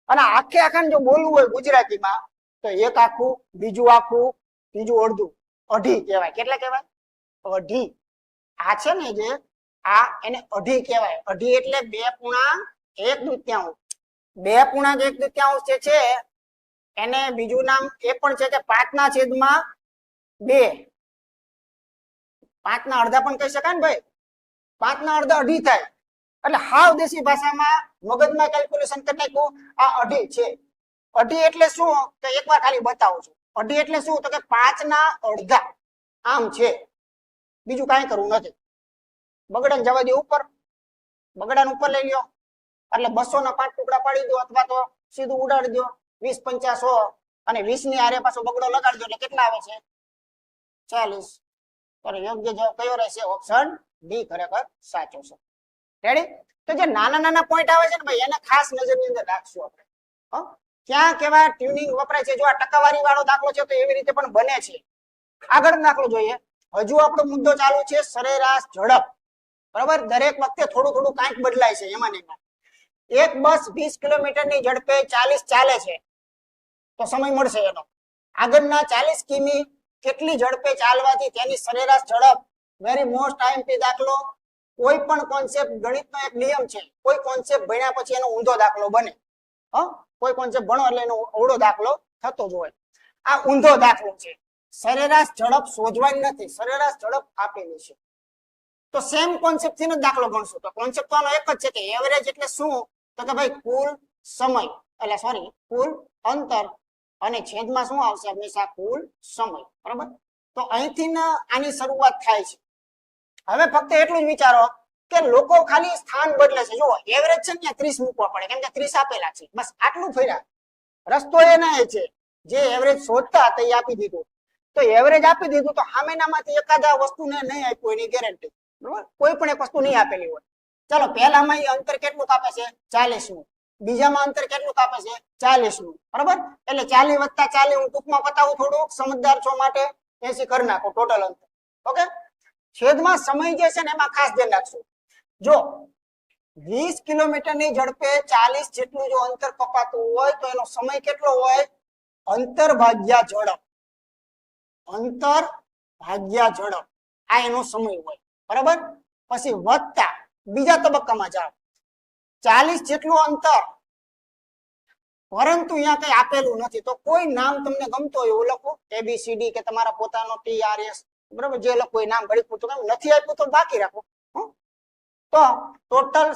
અને આખે આખાને જો બોલવું હોય ગુજરાતીમાં તો એક આખું, બીજું આખું, ત્રીજું અડધું, અઢી કહેવાય. કેટલા કહેવાય? અઢી. આ છે ને જે આ એને અઢી કહેવાય. અઢી એટલે 2.1/2. 2.1/2 જે છે એને બીજું નામ એ પણ છે કે 5/2 2 5 ના અડધા પણ કહી શકાય ને ભાઈ 5 ના અડધા અઢી થાય એટલે હાવ દેશી ભાષામાં મગજમાં કેલ્ક્યુલેશન કરી નાખ્યું આ અઢી છે અઢી એટલે શું તો એકવાર ખાલી બતાવું છું અઢી એટલે શું તો કે 5 ના અડધા આમ છે બીજું કાંઈ કરવું નથી બગડાને જવા દે ઉપર બગડાને ઉપર લઈ લ્યો એટલે 200 ના 5 ટુકડા પાડી દો અથવા તો સીધું ઉડાડી દો 20 50 100 અને 20 ની આરે પાછો બગડો લગાડી દો એટલે કેટલા આવે છે 40 તો યોગ્ય જવાબ કયો રહેશે ઓપ્શન ડી ખરેખર સાચો છે રેડી તો જે નાના નાના પોઈન્ટ આવે છે ને ભાઈ એને ખાસ નજરની અંદર રાખશું આપણે ક્યાં કેવા ટ્યુનિંગ વપરાય છે જો આ ટકાવારી વાળો દાખલો છે તો એવી રીતે પણ બને છે આગળ દાખલો જોઈએ હજુ આપણો મુદ્દો ચાલુ છે સરેરાશ ઝડપ બરાબર દરેક વખતે થોડું થોડું કાંઈક બદલાય છે એમાં ને એમાં એક બસ 20 કિલોમીટરની ઝડપે 40 ચાલે છે તો સમય મળશે એનો આગળના 40 કિમી કેટલી ઝડપે ચાલવાથી તેની સરેરાશ ઝડપ વેરી મોસ્ટ આઈએમપી દાખલો કોઈ પણ કોન્સેપ્ટ ગણિતનો એક નિયમ છે કોઈ કોન્સેપ્ટ ભણ્યા પછી એનો ઊંધો દાખલો બને કોઈ કોન્સેપ્ટ ભણો એટલે એનો ઊંધો દાખલો થતો જ હોય આ ઊંધો દાખલો છે સરેરાશ ઝડપ શોધવાની નથી સરેરાશ ઝડપ આપેલી છે તો સેમ કોન્સેપ્ટ થી દાખલો ગણશું તો કોન્સેપ્ટ તો આનો એક જ છે કે એવરેજ એટલે શું તો કે ભાઈ કુલ સમય એટલે સોરી કુલ અંતર અને છેદમાં શું આવશે હંમેશા કુલ સમય બરાબર તો અહીંથી આની શરૂઆત થાય છે હવે ફક્ત એટલું જ વિચારો કે લોકો ખાલી સ્થાન બદલે છે જો એવરેજ છે ને 30 મૂકવા પડે કેમ કે 30 આપેલા છે બસ આટલું ફર્યા રસ્તો એના એ છે જે એવરેજ શોધતા હતા એ આપી દીધું તો એવરેજ આપી દીધું તો સામેનામાંથી એકાદા વસ્તુને નહીં આપ્યું એની ગેરંટી બરાબર કોઈ પણ એક વસ્તુ નહીં આપેલી હોય ચાલો પહેલામાં અંતર કેટલું કાપે છે 40 નું બીજામાં અંતર કેટલું કાપે છે 40 નું બરાબર એટલે 40 વત્તા 40 હું ટૂંકમાં બતાવું થોડું સમજદાર છો માટે 80 કરી નાખો ટોટલ અંતર ઓકે છેદમાં સમય જે છે ને એમાં ખાસ ધ્યાન રાખશું જો 20 કિલોમીટરની ઝડપે 40 જેટલું જો અંતર કપાતું હોય તો એનો સમય કેટલો હોય અંતર ભાગ્યા ઝડપ અંતર ભાગ્યા ઝડપ આ એનો સમય હોય બરાબર પછી વત્તા બીજા તબક્કામાં જાઓ 40 જેટલું અંતર પરંતુ અહીંયા કઈ આપેલું નથી તો કોઈ નામ તમને ગમતો હોય એવું લખો ABCD કે તમારા પોતાનો TRS બરાબર જે લખો એ નામ ઘડી પૂછો કેમ નથી આપ્યું તો બાકી રાખો તો ટોટલ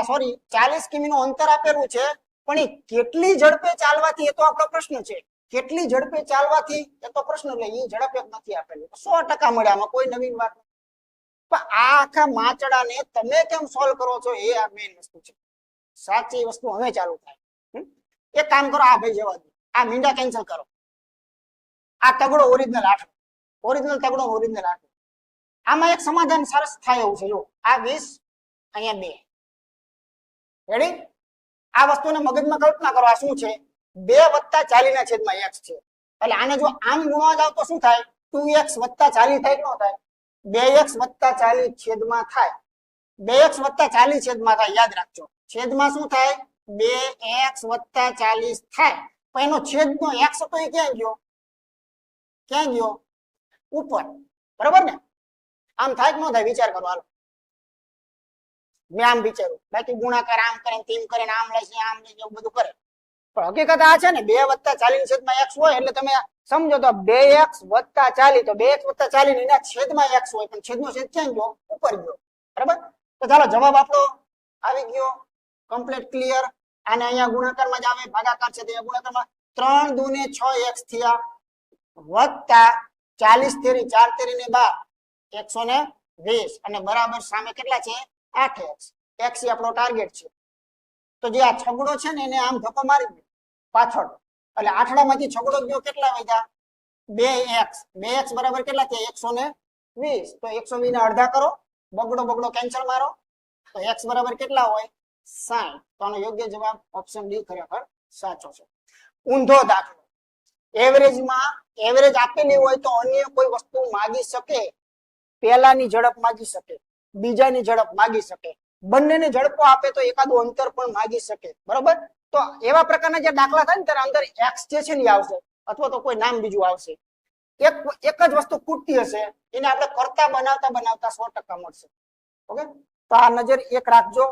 સોરી 40 કિમી નું અંતર આપેલું છે પણ એ કેટલી ઝડપે ચાલવાથી એ તો આપણો પ્રશ્ન છે કેટલી ઝડપે ચાલવાથી એ તો પ્રશ્ન એટલે એ ઝડપ એક નથી આપેલું 100% મળે આમાં કોઈ નવીન વાત નથી પણ આ આખા માચડાને તમે કેમ સોલ્વ કરો છો એ આ મેઇન વસ્તુ છે સાચી વસ્તુ હવે ચાલુ થાય એક કામ કરો આ ભાઈ જવા દો આ મીંડા કેન્સલ કરો આ તગડો ઓરિજિનલ 8 ઓરિજિનલ તગડો ઓરિજિનલ 8 આમાં એક સમાધાન સરસ થાય એવું છે જો આ 20 અહીંયા 2 રેડી આ વસ્તુને મગજમાં કલ્પના કરો આ શું છે 2 વત્તા 40 ના છેદમાં x છે એટલે આને જો આમ ગુણવા જાવ તો શું થાય 2x વત્તા 40 થાય કે ન થાય 2x વત્તા 40 છેદમાં થાય 2x વત્તા 40 છેદમાં થાય યાદ રાખજો છેદમાં શું થાય 2x વત્તા 40 થાય પણ એનો છેદનો x તો એ ક્યાં ગયો ઉપર બરાબર ને આમ થાય કે ન થાય વિચાર કરો હાલો મેં આમ વિચાર્યું બાકી ગુણાકાર આમ કરે તેમ કરે આમ લઈ આમ લઈ એવું બધું કરે પણ હકીકત આ છે ને 2 વત્તા 40 છેદમાં x હોય એટલે તમે સમજો તો 2x વત્તા 40 તો 2x વત્તા 40 એના છેદમાં x હોય પણ છેદનો છેદ ક્યાં ગયો ઉપર ગયો બરાબર તો ચાલો જવાબ આપણો આવી ગયો કમ્પ્લીટ ક્લિયર આને અહીંયા ગુણાકારમાં જ આવે ભાગાકાર છે તે ગુણાકારમાં 3 2 ને 6x થયા વત્તા 40 તેરી 4 તેરી ને 12 120 અને બરાબર સામે કેટલા છે 8x x એ આપણો ટાર્ગેટ છે તો જે આ છગડો છે ને એને આમ ધક્કો મારી દો પાછળ એટલે આઠડામાંથી છગડો ગયો કેટલા વધ્યા 2x બરાબર કેટલા થયા 120 તો 120 ને અડધા કરો બગડો કેન્સલ મારો તો x બરાબર કેટલા હોય 60 તો આનો યોગ્ય જવાબ ઓપ્શન ડી ખરેખર સાચો છે ઊંધો દાખલો એવરેજમાં એવરેજ આપેલી હોય તો અન્ય કોઈ વસ્તુ માંગી શકે પહેલાની ઝડપ માંગી શકે બીજાની ઝડપ માંગી શકે બંનેની ઝડપો આપે તો એકાદું અંતર પણ માંગી શકે બરાબર તો એવા પ્રકારના જે દાખલા થાય ને ત્યારે અંદર x જે છે ને આવશે અથવા તો કોઈ નામ બીજું આવશે એક જ વસ્તુ ખૂટતી હશે એને આપણે કરતા બનાવતા 100% મળશે ઓકે તો આ નજર એક રાખજો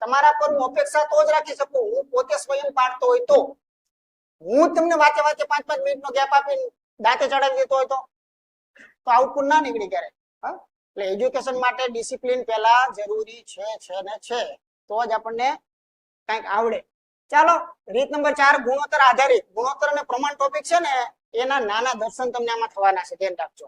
તમારા પર હું અપેક્ષા તો જ રાખી શકું હું પોતે સ્વયં પાડતો હોય તો હું તમને વાતે 5-5 મિનિટનો ગેપ આપીને દાંતે ચડાવી દેતો હોય તો તો આઉટપુટ ના નીકળી ક્યારે. હા, એટલે એજ્યુકેશન માટે ડિસિપ્લિન પહેલા જરૂરી છે ને છે, તો જ આપણને કંઈક આવડે. ચાલો, રીત નંબર 4, ગુણોત્તર આધારિત. ગુણોત્તર અને પ્રમાણ ટોપિક છે ને એના નાના દર્શન તમને આમાં થવાના છે, ધ્યાન રાખજો.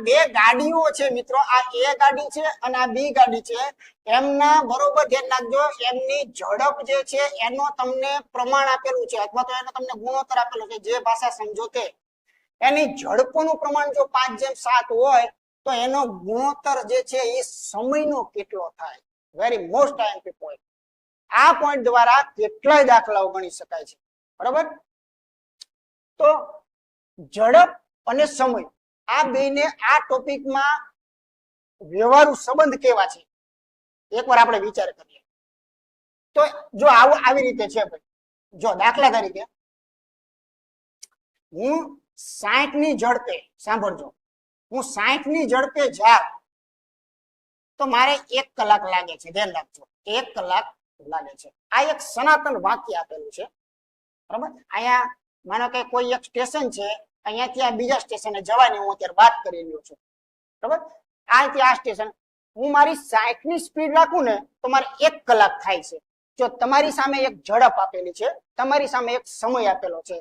બે ગાડીઓ છે મિત્રો, આ એ ગાડી છે અને આ બી ગાડી છે. એમના બરોબર ધ્યાન રાખજો, એમની ઝડપ જે છે એનો તમને પ્રમાણ આપેલું છે અથવા તો એનો તમને ગુણોત્તર આપેલું છે, જે ભાષા સમજો તે. એની ઝડપનું પ્રમાણ જો 5:7 હોય તો એનો ગુણોત્તર જે છે એ સમયનો કેટલો થાય. Very most IMP point. આ પોઈન્ટ દ્વારા કેટલાય દાખલાઓ ગણી શકાય છે, બરાબર. તો ઝડપ અને સમય, આ બેને આ ટોપિકમાં વ્યવહારુ સંબંધ કેવા છે એકવાર આપણે વિચાર કરીએ. તો જો આવી રીતે છે ભાઈ, જો દાખલા તરીકે હું 60 ની ઝડપે, સાંભળજો, હું 60 ની ઝડપે જાઉં તો મારે 1 કલાક લાગે છે. ધ્યાન રાખજો, 1 કલાક લાગે છે. આ એક સનાતન વાક્ય આપેલું છે, બરાબર. અહીંયા માનો કે કોઈ એક સ્ટેશન છે, અહીંયાથી આ બીજા સ્ટેશને જવાની હું અત્યારે વાત કરી રહ્યો છું, બરાબર. અહીંથી આ સ્ટેશન હું મારી 60 ની સ્પીડ રાખું ને તો મારે 1 કલાક થાય છે. જો તમારી સામે એક ઝડપ આપેલી છે, તમારી સામે એક સમય આપેલો છે,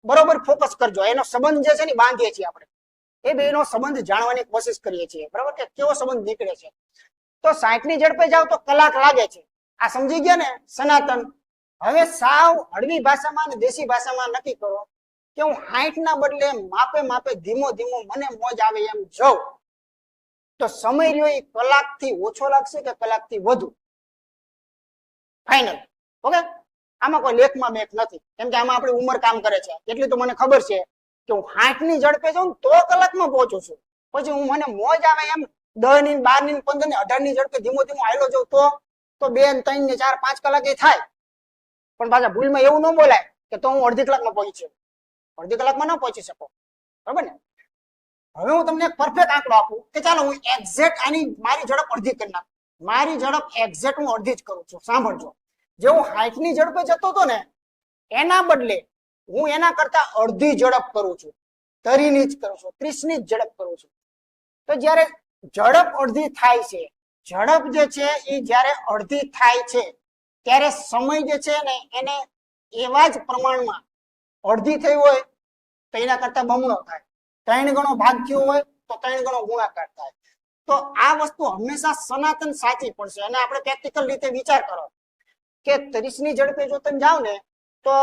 બરોબર ફોકસ કરજો. એનો સંબંધ જે છે ને બાંધીએ છીએ આપણે, એ બેનો સંબંધ જાણવાની કોશિશ કરીએ છીએ, બરાબર, કે કેવો સંબંધ નીકળે છે. તો 60 ની ઝડપે જાવ તો કલાક લાગે છે. આ સમજી ગયા ને સનાતન. હવે સાવ હળવી ભાષામાં અને દેશી ભાષામાં નક્કી કરો કે હું 60 ના બદલે માપે માપે ધીમો ધીમો મને મોજ આવે એમ જાઉં તો સમય રહ્યો એ કલાકથી ઓછો લાગશે કે કલાકથી વધુ? ફાઇનલ. ઓકે, આમાં કોઈ લેખમાં મેક નથી, કેમ કે આમાં આપણી ઉંમર કામ કરે છે. એટલી તો મને ખબર છે કે હું 60 ની ઝડપે જાઉં તો કલાકમાં પહોંચું છું. પછી હું મને મોજ આવે એમ 10 ની 12 ની 15 ની 18 ની ઝડપે ધીમો ધીમો હાલો જાઉં તો 2 3 ને 4 5 કલાકે થાય. પણ પાછા ભૂલમાં એવું ન બોલાય કે તો હું અડધી કલાકમાં પહોંચી. અડધી કલાકમાં ન પહોંચી શકો, બરાબર ને. હવે હું તમને પરફેક્ટ આંકડો આપું કે ચાલો હું એક્ઝેક્ટ આની મારી ઝડપ અડધી કરી નાખું. મારી ઝડપ એક્ઝેક્ટ હું અડધી જ કરું છું. સાંભળજો, જે હું 60 ની ઝડપે જતો હતો ને એના બદલે હું એના કરતા અડધી ઝડપ કરું છું, 30 ની જ કરું છું, 30 ની જ ઝડપ કરું છું. તો જ્યારે ઝડપ અડધી થાય છે, ઝડપ જે છે એ જ્યારે અડધી થાય છે ત્યારે સમય જે છે ને એને એવા જ પ્રમાણમાં અડધી થઈ હોય તો એના કરતા બમણો થાય, 3 ગણો ભાગ થયો હોય તો 3 ગણો ગુણાકાર થાય. તો આ વસ્તુ હંમેશા સનાતન સાચી પડશે. અને આપણે પ્રેક્ટિકલ રીતે વિચાર કરો કે 30 ની ઝડપે જો તમે જાઓ ને તો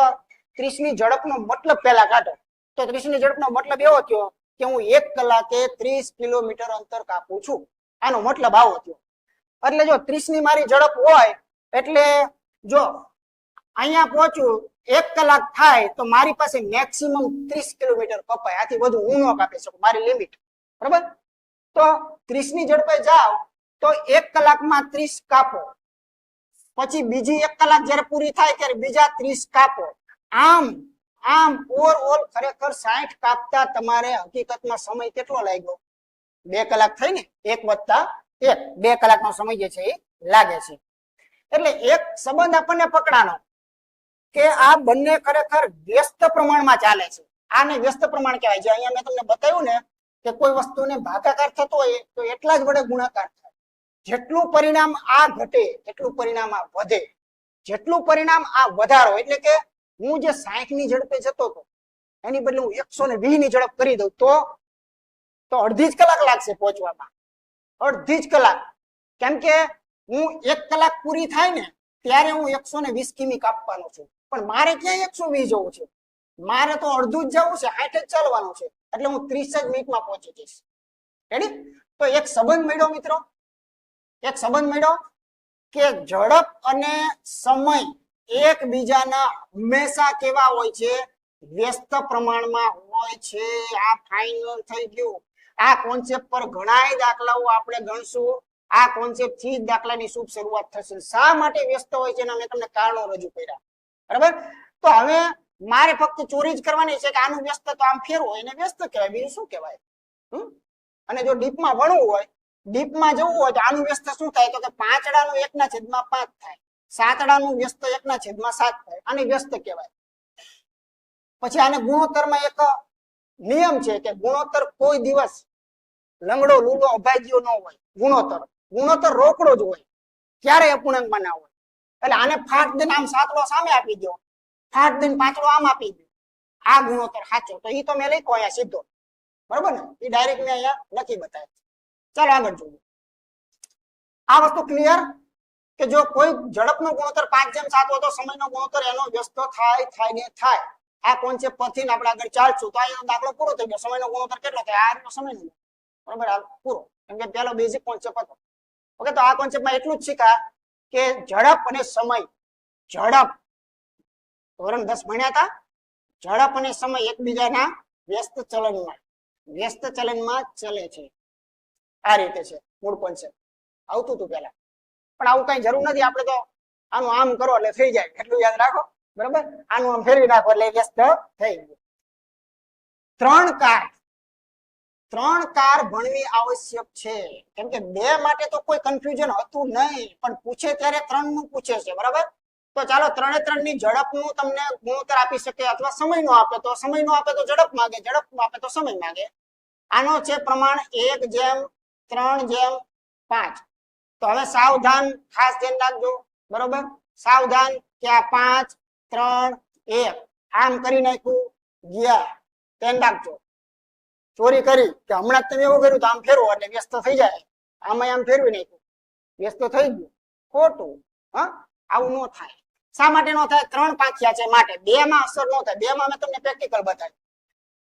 30 ની ઝડપનો મતલબ પહેલા કાઢો. તો 30 ની ઝડપનો મતલબ એવો થયો કે હું 1 કલાકે 30 કિલોમીટર અંતર કાપું છું. આનો મતલબ આવો થયો. એટલે જો 30 ની મારી ઝડપ હોય એટલે જો અહીંયા પહોંચું 1 કલાક થાય તો મારી પાસે મેક્સિમમ 30 કિલોમીટર કપાય. આથી વધુ હું ન કાપી શકું, મારી લિમિટ, બરાબર. તો 30 ની ઝડપે જાઓ તો 1 કલાકમાં 30 કાપો, પછી બીજી 1 કલાક જ્યારે પૂરી થાય ત્યારે બીજા 30 કાપો. આમ આમ ઓવરઓલ ખરેખર 60 કાપતા તમારે હકીકતમાં સમય કેટલો લાગ્યો? 2 કલાક થઈ ને, 1 વત્તા 1, 2 કલાકનો સમય જે છે એ લાગે છે. એટલે એક સંબંધ આપણને પકડાનો કે આ બંને ખરેખર વ્યસ્ત પ્રમાણમાં ચાલે છે. આને વ્યસ્ત પ્રમાણ કહેવાય. જે અહીંયા મેં તમને બતાવ્યું ને કે કોઈ વસ્તુને ભાગાકાર થતો હોય તો એટલા જ વડે ગુણાકાર થાય. જેટલું પરિણામ આ ઘટે એટલું પરિણામ આ વધે, જેટલું પરિણામ આ વધારો. એટલે કે હું જે 60 ની ઝડપે જતો હતો એની બદલે હું 120 ની ઝડપ કરી દઉં તો અડધી જ કલાક લાગશે પહોંચવામાં, અડધી જ કલાક. કેમ કે હું 1 કલાક પૂરી થાય ને ત્યારે હું 120 કિમી કાપવાનો છું. પણ મારે ક્યાં 120 જવું છે? મારે તો અડધું જ જવું છે, 60 જ ચાલવાનું છે. એટલે હું 30 જ મિનિટમાં પહોંચી જઈશ. રેડી? તો એક સંબંધ મળ્યો મિત્રો, એક સંબંધ મળ્યો કે ઝડપ અને સમય એકબીજાના હંમેશા કેવા હોય છે? વ્યસ્ત પ્રમાણમાં હોય છે. આ ફાઇનલ થઈ ગયું. આ કોન્સેપ્ટ પર ઘણાય દાખલાઓ આપણે ગણશું. આ કોન્સેપ્ટ થી જ દાખલાની શુભ શરૂઆત થશે. શા માટે વ્યસ્ત હોય છે એના મેં તમને કારણો રજૂ કર્યા, બરાબર. તો હવે મારે ફક્ત ચોરી જ કરવાની છે કે આનું વ્યસ્ત તો આમ ફેરવો, એને વ્યસ્ત કહેવાય, બીજું શું કહેવાય? અને જો ડીપમાં ભણવું હોય, ડીપમાં જવું હોય તો આનું વ્યસ્ત શું થાય? તો કે 5 અડાનું 1/5 થાય, 7 અડાનું વ્યસ્ત 1/7 થાય. આને વ્યસ્ત કહેવાય. પછી આને ગુણોત્તરમાં એક નિયમ છે કે ગુણોત્તર કોઈ દિવસ લંગડો લૂલો અભાગ્યો ન હોય. ગુણોત્તર રોકડો જ હોય, ક્યારેય અપૂર્ણાંકમાં ના હોય. એટલે આને ફાટ દઈને આમ સાતડો સામે આપી દો, ફાટ દઈને પાંચડો આમ આપી દો, આ ગુણોત્તર સાચો. તો એ તો મેં લખ્યો અહીંયા સીધો, બરોબર ને? એ ડાયરેક્ટ મેં અહીંયા લખી બતાવ્યો. ચાલો આગળ જોઈએ. આ વસ્તુ ક્લિયર કે જો કોઈ ઝડપનો ગુણોત્તર 5:7 હોય તો સમયનો ગુણોત્તર એનો વ્યસ્ત થાય ને થાય. આ કોન્સેપ્ટ પરથી આપણે આગળ ચાલશું તો આ દાખલો પૂરો થઈ ગયો. સમયનો ગુણોત્તર કેટલો થાય? આ રીતનો સમયનો, બરોબર? આ પૂરો, કેમ કે પહેલો બેઝિક કોન્સેપ્ટ હતો. ઓકે, તો આ કોન્સેપ્ટમાં એટલું જ શીખ્યા કે ઝડપ અને સમય. ઝડપ ધોરણ 10 ભણ્યા હતા. ઝડપ અને સમય એકબીજાના વ્યસ્ત ચલનમાં ચલે છે. આ રીતે છે મૂળ કોન્સેપ્ટ. આવતું હતું પહેલા, પણ આવું કઈ જરૂર નથી. આપણે તો આનું આમ કરો એટલે થઈ જાય, એટલું યાદ રાખો, બરોબર? આનું આમ ફેરવી નાખો એટલે વ્યસ્ત થઈ ગયું. ત્રણ કાર ભણવી આવશ્યક છે, કેમ કે 2 માટે તો કોઈ કન્ફ્યુઝન હતું નહીં, પણ પૂછે ત્યારે 3 નું પૂછે છે, બરાબર? તો ચાલો 3 ની ઝડપનું તમને ગુણોત્તર આપી શકે, અથવા સમયનો આપે તો સમયનો આપે તો ઝડપ માંગે, ઝડપનું આપે તો સમય માંગે. આનો છે પ્રમાણ 1:3:5. તો હવે સાવધાન, ખાસ ધ્યાન રાખજો, બરોબર? સાવધાન કે આ 5, 3, 1 આમ કરી નાખ્યું ગયા, ધ્યાન રાખજો. ચોરી કરી કે હમણાં તમે એવું કર્યું તો આમ ફેરવો એટલે વ્યસ્ત થઈ જાય. આમાં આમ ફેરવી નાખ્યું, વ્યસ્ત થઈ ગયું, ખોટું. હા, આવું ન થાય. શા માટે ન થાય? 3 પાંખિયા છે માટે 2 માં અસર ન થાય. 2 માં મેં તમને પ્રેક્ટિકલ બતાવ્યું.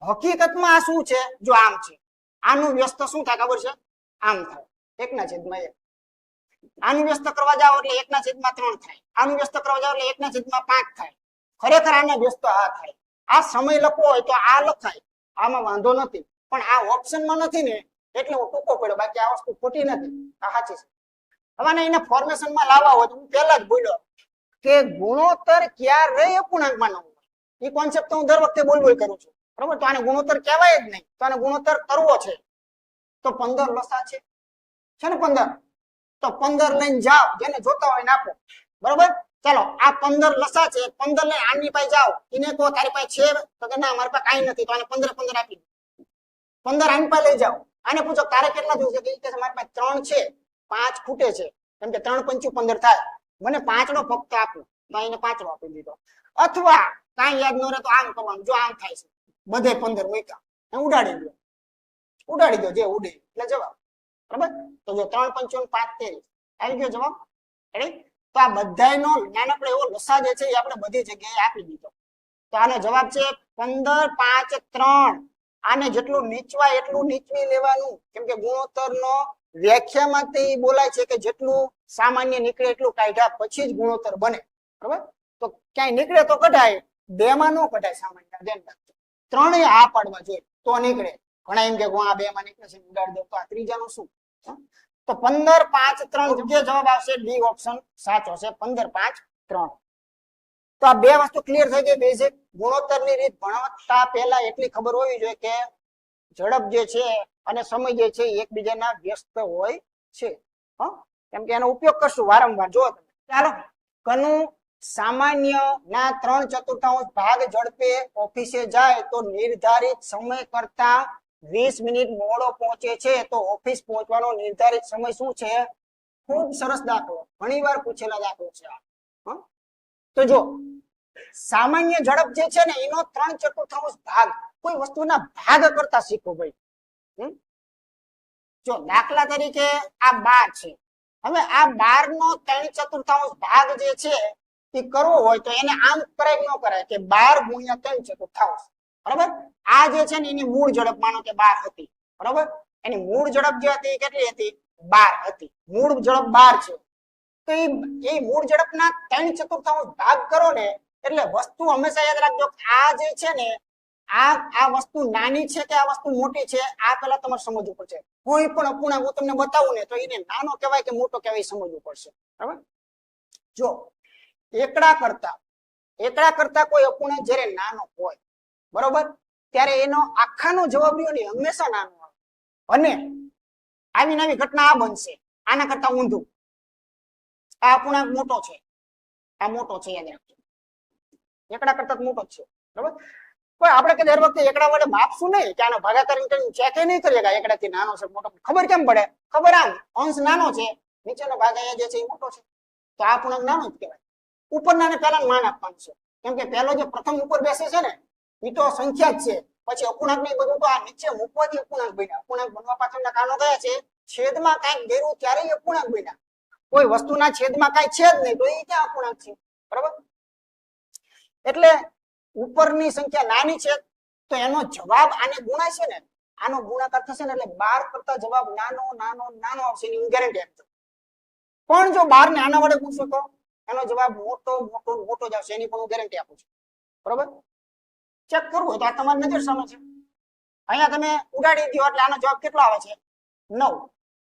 હકીકતમાં આ શું છે? જો આમ છે, આનું વ્યસ્ત શું થાય ખબર છે? આમ થાય, 1/1. આનું વ્યસ્ત કરવા જાવ એટલે 1/3 થાય. આનું વ્યસ્ત કરવા જાવ એટલે 1/5 થાય. ખરેખર આને વ્યસ્ત આ થાય. આ સમય લખવો હોય તો આ લખાય, આમાં વાંધો નથી. પણ આ ઓપ્શનમાં નથી ને એટલે હું ટૂંકો પડ્યો, બાકી આ વસ્તુ ખોટી નથી, આ સાચી છે. હવે એને ફોર્મેશનમાં લાવવા હોય તો હું પહેલા જ બોલ્યો કે ગુણોત્તર ક્યારેય અપૂર્ણાંકમાં ન હોય. એ કોન્સેપ્ટ હું દર વખતે બોલ કરું છું, બરોબર? તો આને ગુણોત્તર કહેવાય જ નહીં. તો આને ગુણોત્તર કરવો છે તો 15 લસા છે ને 15, તો 15 લઈને જાઓ, જેને જોતા હોય આપો, બરોબર? ચાલો આ 15 લસા છે, 15 લઈને આની પાસે જાઓ, એને કહો તારી પાસે છે? તો કે ના, મારી પાસે કાંઈ નથી. તો આને 15 આપી દો. 15 આની પાસે લઈ જાઓ, આને પૂછો તારે કેટલા જોઈશે? કે મારી પાસે 3 છે, 5 ખૂટે છે, કેમ કે 3 × 5 = 15 થાય. મને 5નો ફક્ત આપો, તો એને 5નો આપી દીધો. અથવા કાંઈ યાદ ન રહે તો આમ કરવાનું. જો આમ થાય છે, બધે 15 મૂક્યા, ઉડાડી દો જે ઉડે એટલે જવાબ, બરાબર? તો જો 3 × 5 = 23 આવી ગયો જવાબ. તો આ બધાયનો નાનકડો એવો લસા જે છે એ આપણે બધી જગ્યાએ આપી દીધો. તો આનો જવાબ છે 15, 5, 3. આને જેટલું નીચવાય એટલું નીચવી લેવાનું, કેમ કે ગુણોત્તરનો વ્યાખ્યામાંથી બોલાય છે કે જેટલું સામાન્ય નીકળે એટલું કાઢ્યા પછી જ ગુણોત્તર બને, બરાબર? તો ક્યાંય નીકળે તો કઢાય, 2 માં ન કઢાય. સામાન્ય ધ્યાન રાખજો. 3 આ પાડવા જોઈએ તો નીકળે. ઘણા એમ કે આ 2 માં નીકળે છે, ઉડાડી દો. તો આ ત્રીજાનું શું? તો 15, 5, 3 જગ્યાએ જવાબ આવશે ડી ઓપ્શન સાચો છે, 15, 5, 3. તો આ 2 વસ્તુ ક્લિયર થઈ ગઈ. બેઝિક ગુણોત્તરની રીત ભણતા પહેલા એટલી ખબર હોવી જોઈએ કે ઝડપ જે છે અને સમય જે છે એકબીજાના વ્યસ્ત હોય છે. કેમ કે એનો ઉપયોગ કરશું વારંવાર. જો ચાલો, કનું સામાન્ય ના 3/4 ભાગ ઝડપે ઓફિસે જાય તો નિર્ધારિત સમય કરતા 20 મિનિટ મોડો પહોંચે છે, તો ઓફિસ પહોંચવાનો નિર્ધારિત સમય શું છે? ખૂબ સરસ દાખલો, ઘણીવાર પૂછેલા દાખલો છે આ. તો જો સામાન્ય ઝડપ જે છે ને એનો 3/4 ભાગ, કોઈ વસ્તુના ભાગ કરતા શીખો ભાઈ. જો દાખલા તરીકે આ 12 છે, હવે આ 12 નો 3/4 ભાગ જે છે એ કરવો હોય તો એને આમ કરાય ન કરાય કે 12 × 3/4, બરાબર? આ જે છે ને એની મૂળ ઝડપ માનો કે 12 હતી, બરાબર? એની મૂળ ઝડપ જે હતી કેટલી હતી? 12 હતી. મૂળ ઝડપ 12 છે, તો એ મૂળ ઝડપના 3/4 ભાગ કરો ને એટલે વસ્તુ હંમેશા યાદ રાખજો, આ જે છે ને આ વસ્તુ નાની છે કે આ વસ્તુ મોટી છે, આ પેલા તમારે સમજવું પડશે. કોઈ પણ અપૂર્ણાંક હું તમને બતાવું ને તો એને નાનો કહેવાય કે મોટો કહેવાય સમજવું પડશે, બરાબર? જો એકડા કરતા કોઈ અપૂર્ણાંક જ્યારે નાનો હોય, બરોબર, ત્યારે એનો આખાનો જવાબ રહ્યો ને હંમેશા નાનો આવે. અને આવી નવી ઘટના આ બનશે, આના કરતા ઊંધું. આ અપૂર્ણાંક મોટો છે, આ મોટો છે, યાદ રાખજો. એકડા કરતા મોટો જ છે, બરાબર? કોઈ આપણે કે દર વખતે એકડા વડે માપશું નહીં કે આનો ભાગાકાર ચેક નહીં કરીએ કે એકડાથી નાનો છે મોટો, ખબર કેમ પડે? ખબર આમ અંશ નાનો છે, નીચેનો ભાગ અહીંયા જે છે એ મોટો છે, તો આ પૂર્ણાંક નાનો જ કહેવાય. ઉપરના ને પહેલા માન આપવાનું છે, કેમ કે પહેલો જે પ્રથમ ઉપર બેસે છે ને એ તો સંખ્યા જ છે, પછી અપૂર્ણાંક ને બધું તો આ નીચે મૂકવાથી અપૂર્ણાંક બન્યા. અપૂર્ણાંક બનવા પાછળના કારણો કયા છે? છેદમાં કાંઈક ગેરું ત્યારે અપૂર્ણાંક બન્યા. કોઈ વસ્તુના છેદમાં કાંઈ છે જ નહીં તો એ ક્યાં અપૂર્ણાંક છે? બરાબર. એટલે ઉપરની સંખ્યા નાની છે તો એનો જવાબ આને ગુણાય છે ને, આનો ગુણાકાર થશે ને એટલે 12 કરતા જવાબ નાનો નાનો નાનો આવશે એની હું ગેરંટી આપું છું. પણ જો 12 ને આના વડે પૂછો તો એનો જવાબ મોટો મોટો મોટો જ આવશે, એની પણ હું ગેરંટી આપું છું. બરોબર. ચેક કરવું હોય તો આ તમારી નજર સામે છે. અહીંયા તમે ઉડાડી દો એટલે આનો જવાબ કેટલો આવે છે? 9.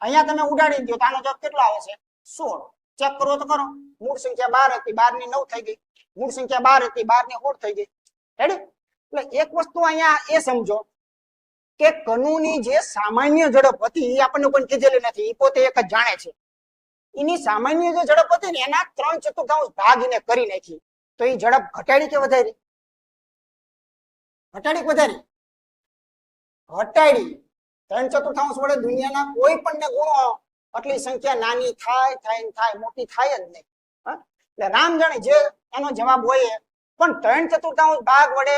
અહીંયા તમે ઉડાડી દો તો આનો જવાબ કેટલો આવે છે? 16. ચેક કરવો તો કરો. મૂળ સંખ્યા 12 હતી, 12 ની 9 થઈ ગઈ. મૂળ સંખ્યા 12 હતી, 12 ની 16 થઈ ગઈ. રેડી? એટલે એક વસ્તુ અહીંયા એ સમજો કે કનુની જે સામાન્ય ઝડપ હતી એ આપણને પણ કીધેલી નથી, એ પોતે એક જ જાણે છે. એની સામાન્ય જે ઝડપ હતી ને એના 3/4 ભાગ એને કરી નાખી, તો એ ઝડપ ઘટાડી કે વધારી? ઘટાડી કે વધારી? ઘટાડી. 3/4 વડે દુનિયાના કોઈ પણ ને ગુણો આટલી સંખ્યા નાની થાય થાય થાય, મોટી થાય જ નહીં. એટલે રામ જાણે જે એનો જવાબ હોય, પણ 3/4 ભાગ વડે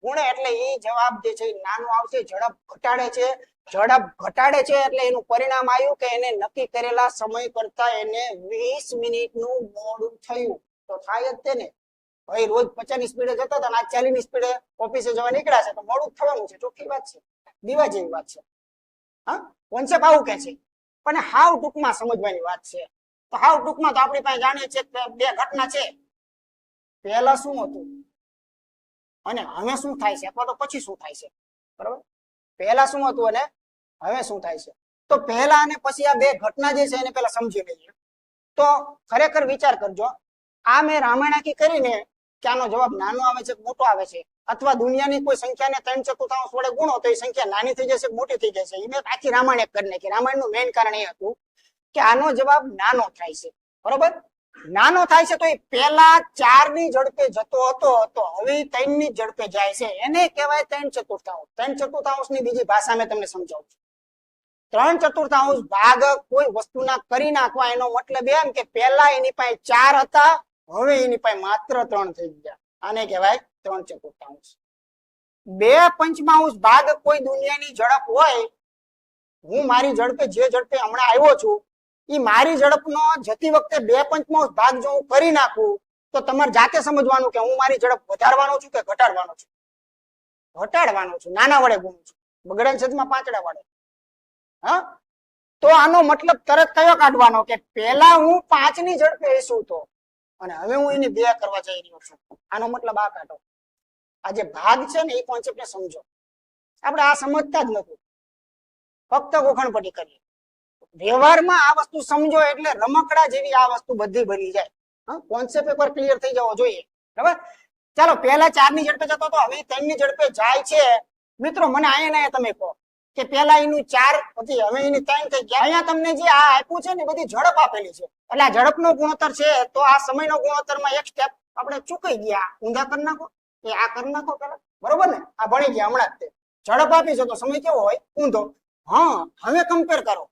ગુણે એટલે એ જવાબ જે છે નાનો આવશે. ઝડપ ઘટાડે છે, ઝડપ ઘટાડે છે એટલે એનું પરિણામ આવ્યું કે એને નક્કી કરેલા સમય કરતા એને 20 મિનિટનું મોડું થયું. તો થાય જ તેને. ભાઈ રોજ 50 ની સ્પીડે જતા હતા, આજ 40 ની સ્પીડે ઓફિસે જવા નીકળ્યા છે તો મોડું થવાનું છે. ચોખ્ખી વાત છે, દીવા જેવી વાત છે. હા, કોન્સેપ્ટ આવું કે છે, પણ હાવ ટૂંકમાં સમજવાની વાત છે. તો હાવ ટૂંકમાં તો આપણી પાસે જાણીએ છીએ કે બે ઘટના છે. પહેલા શું હતું અને હવે શું થાય છે, અથવા તો પછી શું થાય છે. બરાબર. પહેલા શું હતું અને હવે શું થાય છે. તો પહેલા અને પછી આ બે ઘટના જે છે એને પહેલા સમજી લઈએ. તો ખરેખર વિચાર કરજો, આ મેં રામાયણાકી કરીને કે આનો જવાબ નાનો આવે છે મોટો આવે છે, અથવા દુનિયાની કોઈ સંખ્યાને 3/4 વડે ગુણો તો એ સંખ્યા નાની થઈ જશે મોટી થઈ જશે, એ મેં આખી રામાયણ એક કરી નાખી. રામાયણનું મેઇન કારણ એ હતું કે આનો જવાબ નાનો થાય છે. બરોબર. નાનો થાય છે તો એ પહેલા 4 ની ઝડપે જતો હતો તો હવે 3 ની ઝડપે જાય છે, એને કહેવાય 3/4. 3/4 ની બીજી ભાષા મેં તમને સમજાવું છું. 3/4 ભાગ કોઈ વસ્તુના કરી નાખવા, એનો મતલબ એમ કે પહેલા એની પાસે 4 હતા, હવે એની પાસે માત્ર 3 થઈ ગયા. આને કહેવાય 3/4. 2/5 ભાગ કોઈ દુનિયાની ઝડપ હોય, હું મારી ઝડપે જે ઝડપે હમણાં આવ્યો છું એ મારી ઝડપનો જતી વખતે 2/5 ભાગ જો હું કરી નાખું તો તમારે જાતે સમજવાનું કે હું મારી ઝડપ વધારવાનો છું કે ઘટાડવાનો છું. ઘટાડવાનો છું, નાના વડે ગુણું છું, બગડેલ છેદમાં 5 વડે. હા, તો આનો મતલબ તરત કયો કાઢવાનો કે પહેલા હું 5 ની ઝડપે હશું તો, અને હવે હું એને 2 કરવા જઈ રહ્યો છું. આનો મતલબ આ કાઢો. આ જે ભાગ છે ને એ કોન્સેપ્ટને સમજો. આપણે આ સમજતા જ નથી, ફક્ત ગોખણપટ્ટી કરીએ. વ્યવહારમાં આ વસ્તુ સમજો એટલે રમકડા જેવી આ વસ્તુ બધી બની જાય. કોન્સેપ્ટ એકવાર ક્લિયર થઈ જવો જોઈએ. બરાબર. ચાલો, પહેલા 4 ની ઝડપે જતો તો હવે 3 ની ઝડપે જાય છે. મિત્રો મને અહીંયા તમે કહો કે પહેલા એનું 4 હતી, હવે એની 3 થઈ ગયા. અહીંયા તમને જે આ આપ્યું છે ને બધી ઝડપ આપેલી છે, એટલે આ ઝડપનો ગુણોત્તર છે. તો આ સમયનો ગુણોત્તરમાં એક સ્ટેપ આપણે ચૂકાઈ ગયા, ઊંધા કરી નાખો. એ આ કરી નાખો પેલા. બરોબર ને? આ ભણી ગયા હમણાં જ. તે ઝડપ આપી છે તો સમય કેવો હોય? ઊંધો. હા, હવે કમ્પેર કરો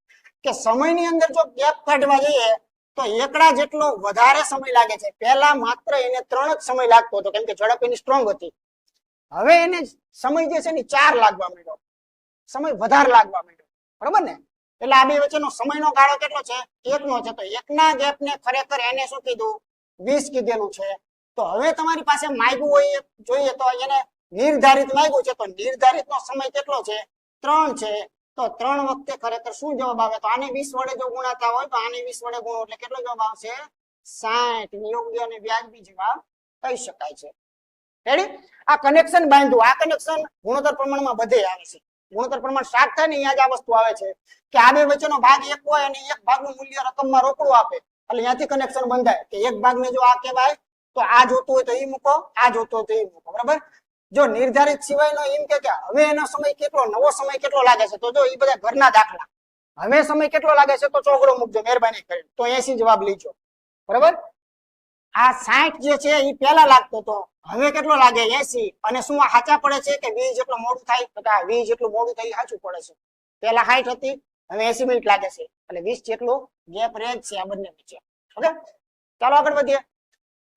કે સમયની અંદર જો ગેપ કાઢવા જઈએ તો એકડા જેટલો વધારે સમય લાગે છે. પહેલા માત્ર એને 3 જ સમય લાગતો હતો કેમ કે ઝડપ એની સ્ટ્રોંગ હતી. હવે એને સમય જે છે ને 4 લાગવા માંડ્યો, સમય વધારે લાગવા માંડ્યો. બરોબર ને? એટલે આ બે વચ્ચેનો સમયનો ગાળો કેટલો છે? 1 નો છે. તો 1 ના ગેપને ખરેખર એને શું કીધું? 20 કીધેલું છે. તો હવે તમારી પાસે માંગ્યું હોય જોઈએ તો એને નિર્ધારિત માંગ્યું છે, તો નિર્ધારિત નો સમય કેટલો છે? 3 છે. તો 3 વખતે ખરેખર શું જવાબ આવે? તો આને 20 વડે જો ગુણાતા હોય તો આને 20 વડે ગુણો એટલે કેટલો જવાબ આવશે? 60. યોગ્ય અને વ્યાજબી જવાબ કહી શકાય છે. રેડી? આ કનેક્શન બાંધ્યું. આ કનેક્શન ગુણોત્તર પ્રમાણમાં બધે આવે છે. ગુણોત્તર પ્રમાણ 7 થાય ને અહીંયા જ આ વસ્તુ આવે છે કે આ બે વચ્ચેનો ભાગ 1 હોય અને એક ભાગનું મૂલ્ય રકમમાં રોકડું આપે એટલે અહીંયાથી કનેક્શન બંધાય કે એક ભાગને જો આ કહેવાય તો આ જોતું હોય તો એ મૂકો, આ જોતું હોય તો એ મૂકો. બરાબર? જો નિર્ધારિત સિવાયનો એમ કે હવે એનો સમય કેટલો, નવો સમય કેટલો લાગે છે, તો જો એ બધા ઘરના દાખલા. હવે સમય કેટલો લાગે છે તો ચોગડો મૂકજો મહેરબાની કરીને, તો 80 જવાબ લીજો. બરાબર? આ 60 જે છે એ પહેલા લાગતો હતો, હવે કેટલો લાગે 80, અને શું આ સાચા પડે છે કે 20 જેટલું મોડું થાય? તો આ 20 જેટલું મોડું થાય સાચું પડે છે. પહેલા 60 હતી, હવે 80 મિનિટ લાગે છે, એટલે 20 જેટલું ગેપ રહે છે આ બંને વચ્ચે. ઓકે, ચાલો આગળ વધીએ.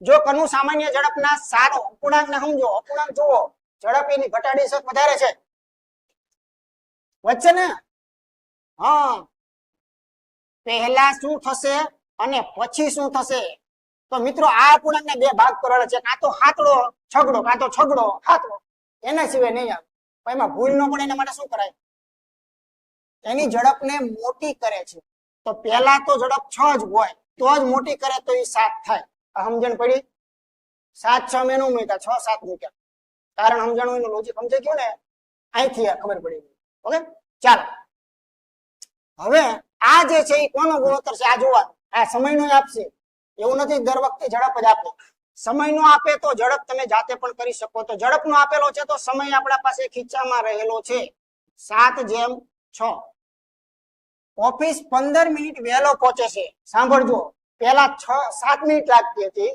જો કનું સામાન્ય ઝડપના સારો અપૂર્ણાંકને સમજો. અપૂર્ણાંક જુઓ, ઝડપ એની ઘટાડી શક વધારે છે વચ્ચે ને. હા, પહેલા શું થશે અને પછી શું થશે? તો મિત્રો આ અપૂર્ણાંકને બે ભાગ કરેલા છે, કાં તો હાતડો છગડો, કાં તો છગડો હાતડો, એના સિવાય નહીં આવે. પણ એમાં ભૂલ ન પડે એના માટે શું કરાય? એની ઝડપને મોટી કરે છે. તો પહેલા તો ઝડપ 6 જ હોય, તો જ મોટી કરે તો એ 7 થાય. સમજણ પડી? 7 6 મેં નું મૂક્યા, 6 7 મૂક્યા. કારણ સમજણ હોય, લોજિક સમજાઈ ગયું ને, અહીંથી ખબર પડી. ઓકે, ચાલો હવે આ જે છે એ કોનો ગુણોત્તર છે આ જોવાનું. આ સમયનો આપશે, એવું નથી દર વખતે ઝડપ જ આપે. સમયનો આપે તો ઝડપ તમે જાતે પણ કરી શકો. તો ઝડપનો આપેલો છે તો સમય આપણા પાસે ખીચામાં રહેલો છે 7:6. ઓફિસ 15 મિનિટ વહેલો પહોંચે છે. સાંભળજો, પહેલા 7 મિનિટ લાગતી હતી,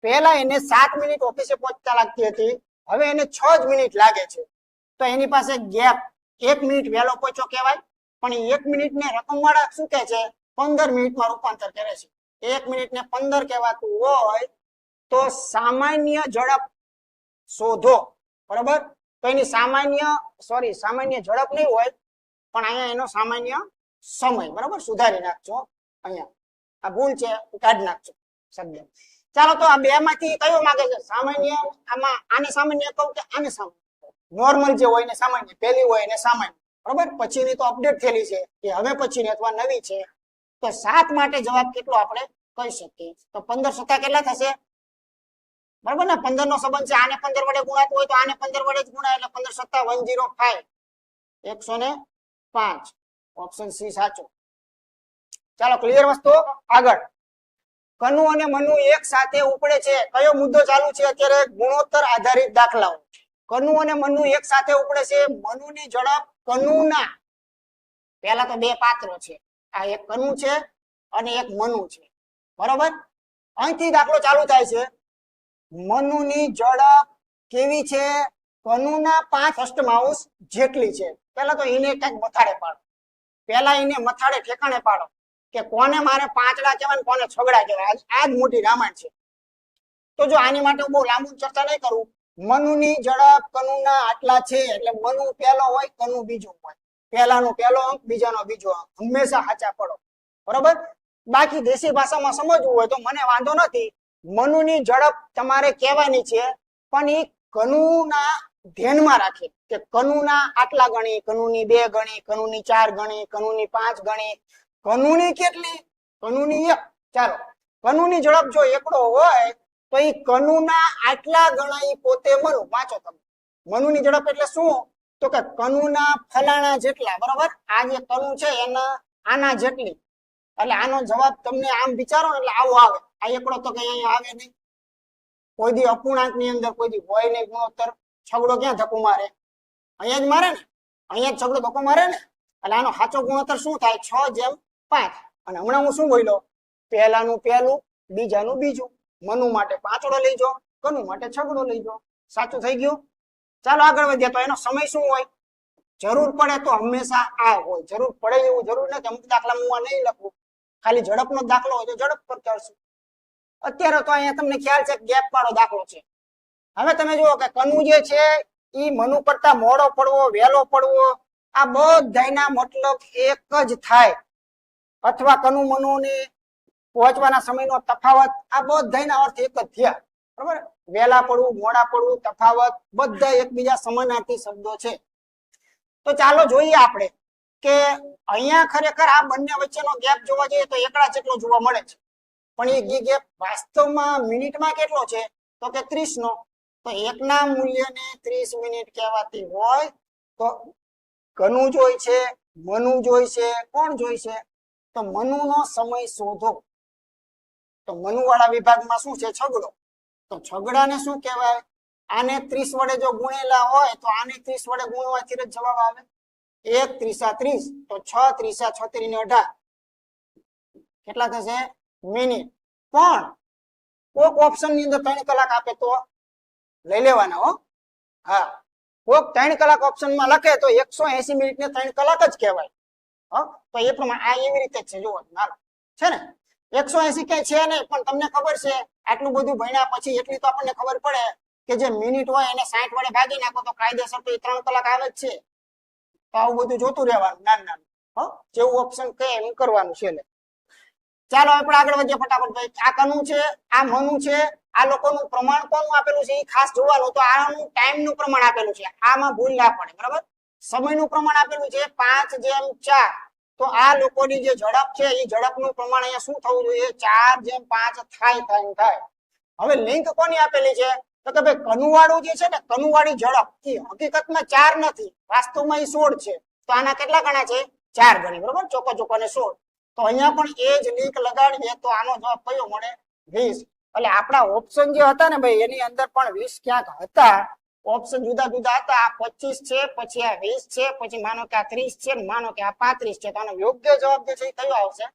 પહેલા એને 7 મિનિટ ઓફિસે પહોંચતા લાગતી હતી, હવે એને 6 જ મિનિટ લાગે છે. તો એની પાસે ગેપ 1 મિનિટ વહેલો પહોંચ્યો કહેવાય. પણ 1 મિનિટ ને રકમવાળા શું કહે છે? 15 મિનિટમાં રૂપાંતર કરે છે. 1 મિનિટ ને 15 કહેવાતું હોય તો સામાન્ય ઝડપ શોધો. બરાબર? તો એની સામાન્ય ઝડપ નહીં હોય, પણ અહીંયા એનો સામાન્ય સમય. બરાબર, સુધારી નાખજો. અહીંયા આ ભૂલ છે, કાઢી નાખજો શબ્દ. ચાલો, તો આ બે માંથી કયો માંગે છે? સામાન્ય. આમાં આને સામાન્ય કહું કે આને સામાન્ય? નોર્મલ જે હોય ને સામાન્ય, પહેલી હોય ને સામાન્ય. બરાબર, પછીની તો અપડેટ થયેલી છે કે હવે પછીની અથવા નવી છે. તો 7 માટે જવાબ કેટલો આપણે કહી શકીએ? તો 15 સત્તા કેટલા થશે? બરાબર ને, 15 નો સંબંધ છે, આને 15 વડે ગુણાતું હોય તો આને 15 વડે જ ગુણાય, એટલે 15 સત્તા 105, 105. ઓપ્શન સી સાચો. ચાલો, ક્લિયર વસ્તુ. આગળ, કનુ અને મનુ એક સાથે ઉપડે છે. કયો મુદ્દો ચાલુ છે અત્યારે? ગુણોત્તર આધારિત દાખલાઓ. કનુ અને મનુ એક સાથે ઉપડે છે. મનુની ઝડપ કનુના, પહેલા તો બે પાત્રો છે, આ એક કનુ છે અને એક મનુ છે. બરોબર, અહીંથી દાખલો ચાલુ થાય છે. મનુની ઝડપ કેવી છે? કનુના 5 અષ્ટમાંશ જેટલી છે. પહેલા તો એને કંઈક મથાળે પાડો. પહેલા એને મથાળે ઠેકાણે પાડો કે કોને મારે પાંચડા કહેવાય ને કોને છગડા કહેવાય. આ જ મોટી રામાયણ છે. તો જો આની માટે હું બહુ લાંબુ ચર્ચા નહીં કરું. મનુની ઝડપ કનુના આટલા છે, એટલે મનુ પહેલો હોય, કનુ બીજો હોય. પહેલાનો પહેલો અંક, બીજાનો બીજો અંક, હંમેશા સાચા પડો. બરોબર, બાકી દેશી ભાષામાં સમજવું હોય તો મને વાંધો નથી. મનુની ઝડપ તમારે કહેવાની છે, પણ એ કનુના ધ્યાનમાં રાખી કે કનુના આટલા ગણી, કનુની 2 ગણી, કનુની 4 ગણી, કનુની 5 ગણી. કનુની કેટલી? કનુની 1. ચાલો, કનુની ઝડપ જો એકડો હોય તો એ કનુના આટલા ગણાય પોતે મનુ. વાંચો તમે, મનુની ઝડપ એટલે શું? તો કે કનુના ફલાણા જેટલા. બરોબર, આ જે કનુ છે એના આના જેટલી. એટલે આનો જવાબ તમને આમ વિચારો ને એટલે આવો આવે. આ એકડો તો કઈ અહીંયા આવે નહીં. કોઈ દી અપૂર્ણાંક ની અંદર કોઈ દી હોય નહીં ગુણોત્તર. છગડો ક્યાં ધક્કો મારે? અહીંયા જ મારે ને, અહીંયા જ છગડો ધક્કો મારે ને. એટલે આનો સાચો ગુણોત્તર શું થાય? 6:5. અને હમણાં હું શું બોલ્યો? પહેલાનું પહેલું, બીજાનું બીજું. મનુ માટે પાંચડો લઈ જાઓ, કનુ માટે છગડો લઈ જાઓ. સાચું થઈ ગયું. ચાલો આગળ વધીએ. તો એનો સમય શું હોય? જરૂર પડે તો હંમેશા આ હોય. જરૂર પડે એવું જરૂર નથી. અમુક દાખલા હું નહીં લખું, ખાલી ઝડપનો દાખલો હોય તો ઝડપ પર કરશું. અત્યારે તો અહીંયા તમને ખ્યાલ છે ગેપ વાળો દાખલો છે. હવે તમે જુઓ કે કનુ જે છે એ મનુ કરતા મોડો પડવો, વહેલો પડવો, આ બધાના મતલબ એક જ થાય. અથવા કનુ મનુની પહોંચવાના સમયનો તફાવત, આ બધાના અર્થ એક જ થયા. બરાબર, વહેલા પડવું, મોડા પડવું, તફાવત, બધા એકબીજા સમાનાર્થી શબ્દો છે. તો ચાલો જોઈએ આપણે કે અહીંયા ખરેખર આ બંને વચ્ચેનો ગેપ જોવા જઈએ તો એકડા જેટલો જોવા મળે છે. પણ એ ગેપ વાસ્તવમાં મિનિટમાં કેટલો છે? તો કે 30 નો. તો એકના મૂલ્યને 30 મિનિટ કહેવાતી હોય તો કનુ જોઈ છે, મનુ જોઈ છે, કોણ જોઈ છે? તો મનુનો સમય શોધો. તો મનુ વાળા વિભાગમાં શું છે? છગડો. તો છગડાને શું કહેવાય? આને 30 વડે જો ગુણેલા હોય તો આને 30 વડે ગુણવાથી જ જવાબ આવે. 1 ત્રીસા 30, તો 6 ત્રીસા 36 ને 18. કેટલા થશે? મિનિટ. પણ કોક ઓપ્શન ની અંદર 3 કલાક આપે તો લઈ લેવાના હો. હા, કોક 3 કલાક ઓપ્શન માં લખે તો 180 મિનિટ ને 3 કલાક જ કહેવાય. તો એ પ્રમાણે આ એવી રીતે છે, જુઓ નાનો છે ને 180 કઈ છે નહીં, પણ તમને ખબર છે આટલું બધું ભણ્યા પછી એટલી તો આપણને ખબર પડે કે જે મિનિટ હોય એને 60 વડે ભાગી નાખો તો કાયદેસર તો 3 કલાક આવે જ છે. તો આવું બધું જોતું રહેવાનું નાનું નાનું, જેવું ઓપ્શન કહે એમ કરવાનું છે. ચાલો આપણે આગળ વધીએ ફટાફટ ભાઈ. આ કનું છે, આ મનું છે, આ લોકોનું પ્રમાણ કોનું આપેલું છે એ ખાસ જોવાનું. તો આનું ટાઈમ નું પ્રમાણ આપેલું છે, આમાં ભૂલ ના પડે, બરાબર. સમયનું પ્રમાણ આપેલું છે 5:4. તો આ લોકોની જે ઝડપ છે એ ઝડપનું પ્રમાણ અહીંયા શું થવું જોઈએ? 4:5 થાય. હવે લિંક કોની આપેલી છે? તો કે ભાઈ કનુવાળું જે છે ને, કનુવાળી ઝડપ એ હકીકતમાં 4 નથી, વાસ્તવમાં એ 16 છે. તો આના કેટલા ગણા છે? 4 ગણી, બરાબર. ચોકો ને 16. તો અહીંયા પણ એ જ લિંક લગાડીએ તો આનો જવાબ કયો મળે? 20. એટલે આપણા ઓપ્શન જે હતા ને ભાઈ એની અંદર પણ 20 ક્યાંક હતા. ઓપ્શન જુદા જુદા હતા. 25 છે, પછી આ 20 છે, પછી માનો કે આ 30 છે, માનો કે આ 35 છે. તો આનો યોગ્ય જવાબ જે છે એ કયો આવશે?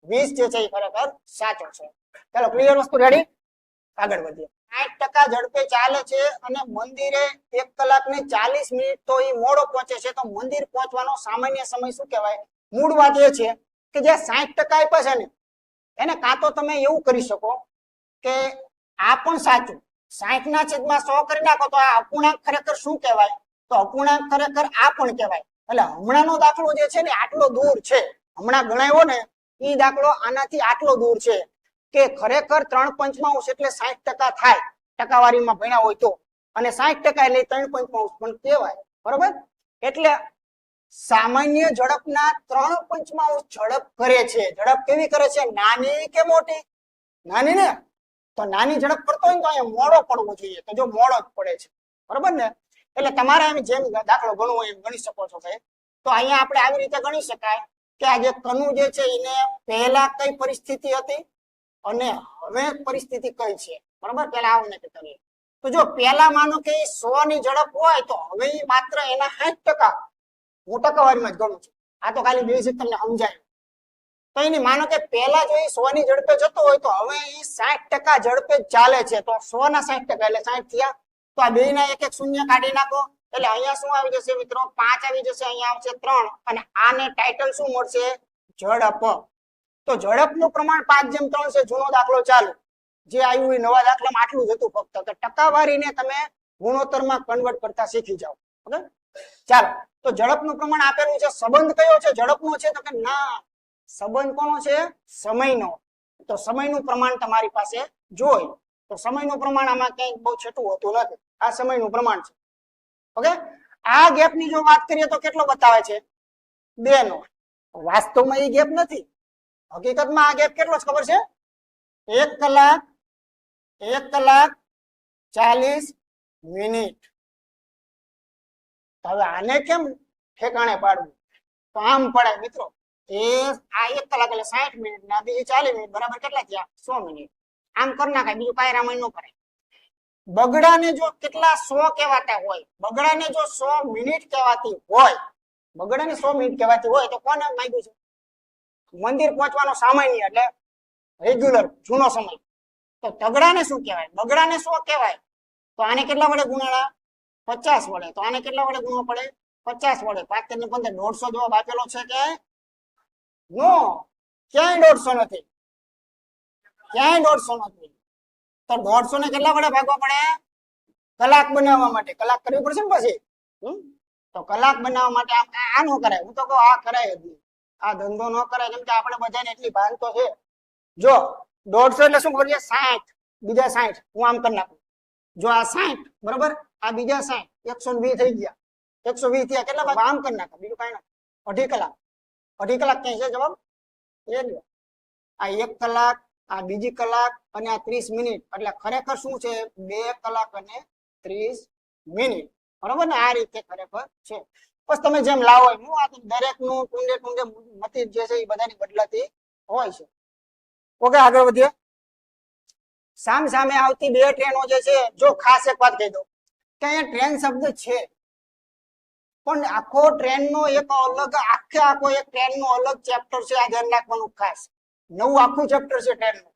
20 જે છે એ ખરેખર સાચો છે. ચાલો ક્લિયર વસ્તુ, રેડી? આગળ વધીએ. 60% ઝડપે ચાલે છે અને મંદિરે 1 કલાક ને 40 મિનિટ તો એ મોડો પહોંચે છે. તો મંદિર પહોંચવાનો સામાન્ય સમય શું કહેવાય? મૂળ વાત એ છે કે જે 60% આપ્યા છે ને એને કાં તો તમે એવું કરી શકો કે આ પણ સાચું, 60/100 કરી નાખો તો આ અપૂર્ણાંક ખરેખર શું કહેવાય? તો અપૂર્ણાંક ખરેખર આ પણ કહેવાય. એટલે હમણાંનો દાખલો જે છે ને આટલો દૂર છે, હમણાં ગણાયો ને એ દાખલો આનાથી આટલો દૂર છે કે ખરેખર 3/5 એટલે 60% થાય ટકાવારીમાં ભણ્યા હોય તો, અને 60% એટલે 3/5 પણ કહેવાય, બરોબર. એટલે સામાન્ય ઝડપના 3/5 ઝડપ કરે છે. ઝડપ કેવી કરે છે? નાની કે મોટી? નાની ને. તો નાની ઝડપ કરતો હોય તો અહીંયા મોડો પડવો જોઈએ. તો જો મોડો જ પડે છે, બરોબર ને. એટલે તમારે એમ જેમ દાખલો ગણવો હોય એમ ગણી શકો છો ભાઈ. તો અહીંયા આપણે આવી રીતે ગણી શકાય કે આ જે કનુ જે છે એને પહેલા કઈ પરિસ્થિતિ હતી અને હવે પરિસ્થિતિ કઈ છે, બરોબર. પહેલા આવું નક્કી કરીએ. તો જો પહેલા માનો કે 100 ની ઝડપ હોય તો હવે માત્ર એના 60%, હું ટકાવારીમાં જ ગણું છું. આ તો ખાલી બેઝિક તમને સમજાય. તો એની માનો કે પહેલા જો એ 100 ની ઝડપે જતો હોય તો હવે એ 60% ઝડપે ચાલે છે. તો 100 ના 60% એટલે 60 થયા. તો આ બે ના એક શૂન્ય કાઢી નાખો એટલે અહીંયા શું આવી જશે મિત્રો? 5 આવી જશે. અહીંયા આવશે 3 અને આને ટાઇટલ શું મળશે? ઝડપ. તો ઝડપનું પ્રમાણ 5:3 છે. જૂનો દાખલો ચાલુ જે આવ્યું એ નવા દાખલામાં આટલું જ હતું ફક્ત કે ટકાવારીને તમે ગુણોત્તરમાં કન્વર્ટ કરતા શીખી જાઓ. ઓકે, ચાલો. તો ઝડપનું પ્રમાણ આપેલું છે. સંબંધ કયો છે? ઝડપનો છે? તો કે ના, સંબંધ કોનો છે? સમયનો. તો સમયનું પ્રમાણ તમારી પાસે જોઈ તો સમયનું પ્રમાણ આમાં કંઈ બહુ છેટું હોતું નથી. આ સમયનું પ્રમાણ છે. ઓકે, આ ગેપની જો વાત કરીએ તો કેટલો બતાવે છે? 2 નો. વાસ્તવમાં એ ગેપ નથી. હકીકતમાં આ ગેપ કેટલો છે ખબર છે? 1 કલાક 40 મિનિટ. હવે આને કેમ ઠેકાણે પાડવું? તો આમ પડે મિત્રો. આ 1 કલાક એટલે 60 મિનિટ ના બીજી 40 મિનિટ બરાબર કેટલા થયા? 100 મિનિટ. આમ કરી નાખાય, બીજું કાંઈ રામાયણ ન કરાય. બગડાને જો કેટલા 100 કહેવાતા હોય, બગડાને જો 100 મિનિટ કહેવાતી હોય, બગડાને 100 મિનિટ કહેવાતી હોય તો કોને માંગ્યું છે? મંદિર પહોંચવાનો સામાન્ય એટલે રેગ્યુલર જૂનો સમય. તો તગડાને શું કહેવાય? બગડાને 100 કહેવાય. તો આને કેટલા વડે ગુણાણા? 50 વડે. તો આને કેટલા વડે ગુણવો પડે? 50 વડે. 5 ને 15 150 જવાબ આપેલો છે કે નો? ક્યાંય 150 નથી, ક્યાંય 150 નથી. તો 150 ને કેટલા વડે ભાગવા પડે? કલાક બનાવવા માટે કલાક કરવી પડશે ને પછી. તો કલાક બનાવવા માટે આ નો કરાય. હું તો કહું આ કરાય જ નહીં. આ ધંધો ન કરાય, કેમ કે આપણે બધાને એટલી ભાન તો છે. જો 150 એટલે શું કરીએ? 60, બીજા 60. હું આમ કરી નાખું. જો આ 60 બરોબર, આ બીજા 60, 120 થઈ ગયા. 120 થયા કેટલા ભાગ? આમ કરી નાખો, બીજું કઈ ના. 2.5 કલાક. 2.5 કલાક ક્યાં છે જવાબ? એ લ્યો. આ 1 કલાક, આ બીજી કલાક અને આ 30 મિનિટ. એટલે ખરેખર શું છે? 2 કલાક અને 30 મિનિટ. બરોબર ને? આ રીતે ખરેખર છે. બસ તમે જેમ લાવો એમ. આ દરેકનું ટુંડે મતી જે છે એ બધાની બદલાતી હોય છે. ઓકે, આગળ વધીએ. સામે આવતી 2 ટ્રેનો જે છે, જો ખાસ એક વાત કહી દઉં કે અહીંયા ટ્રેન શબ્દ છે પણ આખો ટ્રેનનો એક અલગ આખો એક ટ્રેનનો અલગ ચેપ્ટર છે. આ ધ્યાન રાખવાનું ખાસ. નવું આખું ચેપ્ટર છે ટ્રેનનું.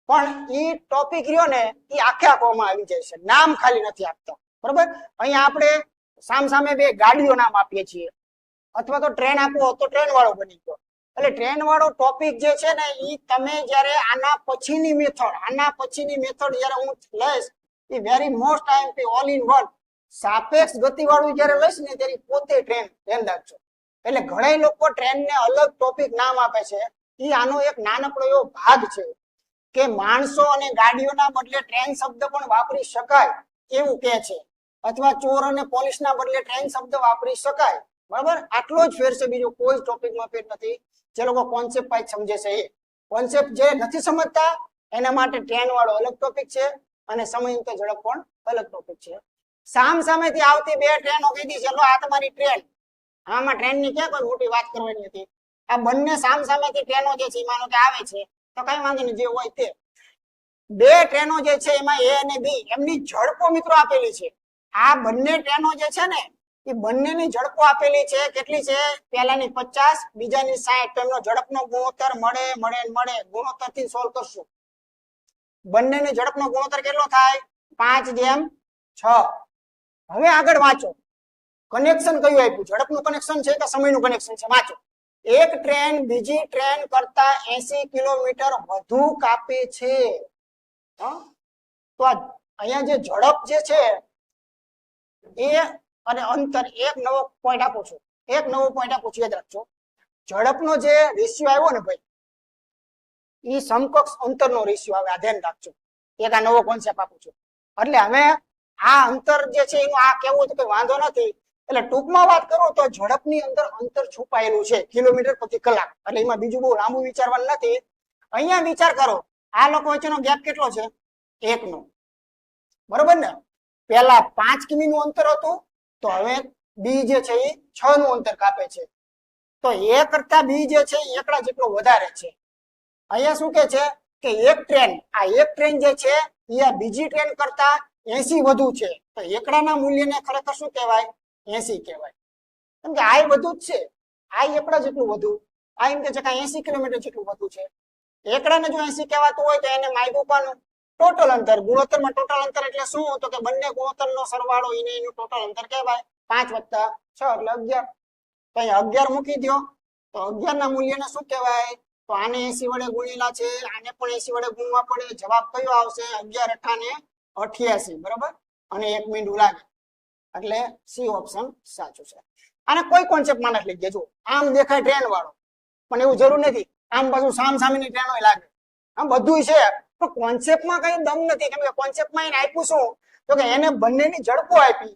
પણ ઈ ટોપિક રહ્યો ને એ આખે આખોમાં આવી જાય છે, નામ ખાલી નથી આપતા. બરોબર, અહીંયા આપણે સામસામે બે ગાડીઓ નામ આપીએ છીએ, અથવા તો ટ્રેન આપો તો ટ્રેન વાળો બની ગયો. એટલે ટ્રેન વાળો ટોપિક જે છે ને એ તમે જ્યારે આના પછીની મેથડ જ્યારે હું લઈશ, એ very most IMP all in one સાપેક્ષ ગતિ વાળું જ્યારે લઈશ ને ત્યારે પોતે ટ્રેન ધ્યાન રાખજો. એટલે ઘણા લોકો ટ્રેનને અલગ ટોપિક નામ આપે છે, એ આનો એક નાનકડો એવો ભાગ છે કે માણસો અને ગાડીઓના બદલે ટ્રેન શબ્દ પણ વાપરી શકાય એવું કે છે, અથવા ચોર અને પોલીસના બદલે ટ્રેન શબ્દ વાપરી શકાય. બરાબર, આટલો જ ફેર છે, બીજો કોઈ ટોપિકમાં ફેર નથી. જે લોકો કોન્સેપ્ટ પાઈ સમજે છે, એ કોન્સેપ્ટ જે નથી સમજતા એના માટે ટ્રેન વાળો અલગ ટોપિક છે અને સમય ઝડપ પણ અલગ ટોપિક છે. સામસામેથી આવતી બે ટ્રેનો કીધી છે, આ તમારી ટ્રેન. આમાં ટ્રેનની ક્યાં કોઈ મોટી વાત કરવાની હતી. આ બંને સામસામેથી ટ્રેનો જે છે માનો કે આવે છે તો કઈ વાંધો નહીં, જે હોય તે. બે ટ્રેનો જે છે એમાં એ અને બી એમની ઝડપો મિત્રો આપેલી છે. આ બંને ટ્રેનો જે છે ને એ બંનેની ઝડપો આપેલી છે. કેટલી છે? પહેલાની 50, બીજાની 60. તો એમનો ઝડપનો ગુણોત્તર મળે. ગુણોત્તર થી સોલ્વ કરશું. બંનેની ઝડપનો ગુણોત્તર કેટલો થાય? 5:6. હવે આગળ વાંચો, કનેક્શન કયું આપ્યું? ઝડપનું કનેક્શન છે કે સમયનું કનેક્શન છે? વાંચો. એક ટ્રેન બીજી ટ્રેન કરતા 80 કિલોમીટર વધુ કાપે છે. તો અહીંયા જે ઝડપ જે છે એ અને અંતર, એક નવો પોઈન્ટ આપું છું, યાદ રાખજો. ઝડપનો જે રેશિયો આવ્યો ને ભાઈ, એ સમકક્ષ અંતરનો રેશિયો આવે, આ ધ્યાન રાખજો. એક આ નવો કોન્સેપ્ટ આપું છું. એટલે હવે આ અંતર જે છે એનું આ કેવું હતું કે વાંધો નથી. એટલે ટૂંકમાં વાત કરું તો ઝડપની અંદર અંતર છુપાયેલું છે, કિલોમીટર પ્રતિ કલાક. એટલે એમાં બીજું બહુ લાંબુ વિચારવાનું નથી. અહીંયા વિચાર કરો, આ લોકો વચ્ચેનો ગેપ કેટલો છે? 1 નો. બરોબર ને? પહેલા 5 કિમી નું અંતર હતું, તો હવે બી જે છે એ 6 નું અંતર કાપે છે. તો એ કરતા બી જે છે એ એકડા જેટલો વધારે છે. અહીંયા શું કે છે કે એક ટ્રેન જે છે એ આ બીજી ટ્રેન કરતા 80 વધુ છે. તો એકડાના મૂલ્યને ખરેખર શું કહેવાય? 80 કહેવાય. કેમ કે આ બધું જ છે, આ એકડા જેટલું વધુ, આ એમ કે છે કે 80 કિલોમીટર જેટલું વધુ છે. એકડાને જો 80 કહેવાતું હોય તો એને માગ્યું પણ ટોટલ અંતર. ગુણોત્તરમાં ટોટલ અંતર એટલે શું? તો કે બંને ગુણોત્તરનો સરવાળો એનું ટોટલ અંતર કહેવાય. 5 + 6 એટલે 11. તો અહીંયા 11 મૂકી દો, તો 11 ના મૂલ્યને શું કહેવાય? તો આને 80 વડે ગુણેલા છે, આને પણ 80 વડે ગુણવા પડે. જવાબ કયો આવશે? 11 × 8 = 88. બરાબર, અને 1 મીંડું લાગે. એટલે સી ઓપ્શન સાચું છે. આને કોઈ કોન્સેપ્ટમાં નથી લઈ જજો. આમ દેખાય ટ્રેન વાળો, પણ એવું જરૂર નથી. આમ પાછું સામસામેની ટ્રેનો લાગે, આમ બધું છે, પણ કોન્સેપ્ટમાં કઈ દમ નથી. કેમ કે કોન્સેપ્ટમાં એને આપ્યું શું? તો કે એને બંનેની ઝડપો આપી.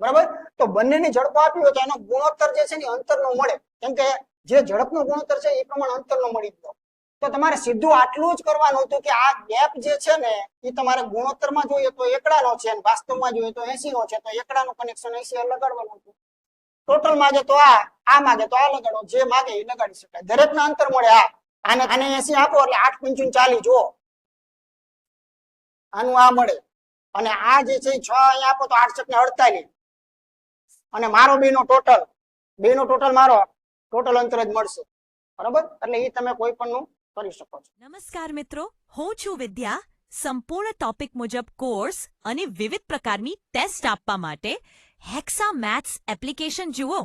બરાબર, તો બંનેની ઝડપો આપી હોય તો એનો ગુણોત્તર જે છે ને અંતરનો મળે. કેમ કે જે ઝડપનો ગુણોત્તર છે એ પ્રમાણે અંતરનો મળી ગયો. તો તમારે સીધું આટલું જ કરવાનું હતું કે આ ગેપ જે છે ને એ તમારે ગુણોત્તરમાં જોઈએ તો એકડાનો છે, અને વાસ્તવમાં જોઈએ તો 80 નો છે. તો એકડાનું કનેક્શન 80 લગાડવાનું હતું. ટોટલ માગે તો આ માગે તો આ લગાડો, જે માગે એ લગાડી શકાય. દરેકના અંતર મળે. આને 80 આપો એટલે 8 × 5 = 40. જુઓ, આનું આ મળે, અને આ જે છે 6 અહીંયા આપો તો 8 × 7 = 48. અને મારો બેનો ટોટલ મારો ટોટલ અંતર જ મળશે. બરાબર, એટલે એ તમે કોઈ પણ નું કરી શકો છો. નમસ્કાર મિત્રો, હું છું વિદ્યા. સંપૂર્ણ ટોપિક મુજબ કોર્સ અને વિવિધ પ્રકારની ટેસ્ટ આપવા માટે હેક્સા મેથ્સ એપ્લિકેશન જુઓ.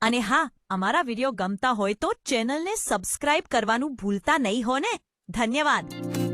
અને હા, અમારા વિડીયો ગમતા હોય તો ચેનલને સબસ્ક્રાઇબ કરવાનું ભૂલતા નહીં હો ને. ધન્યવાદ.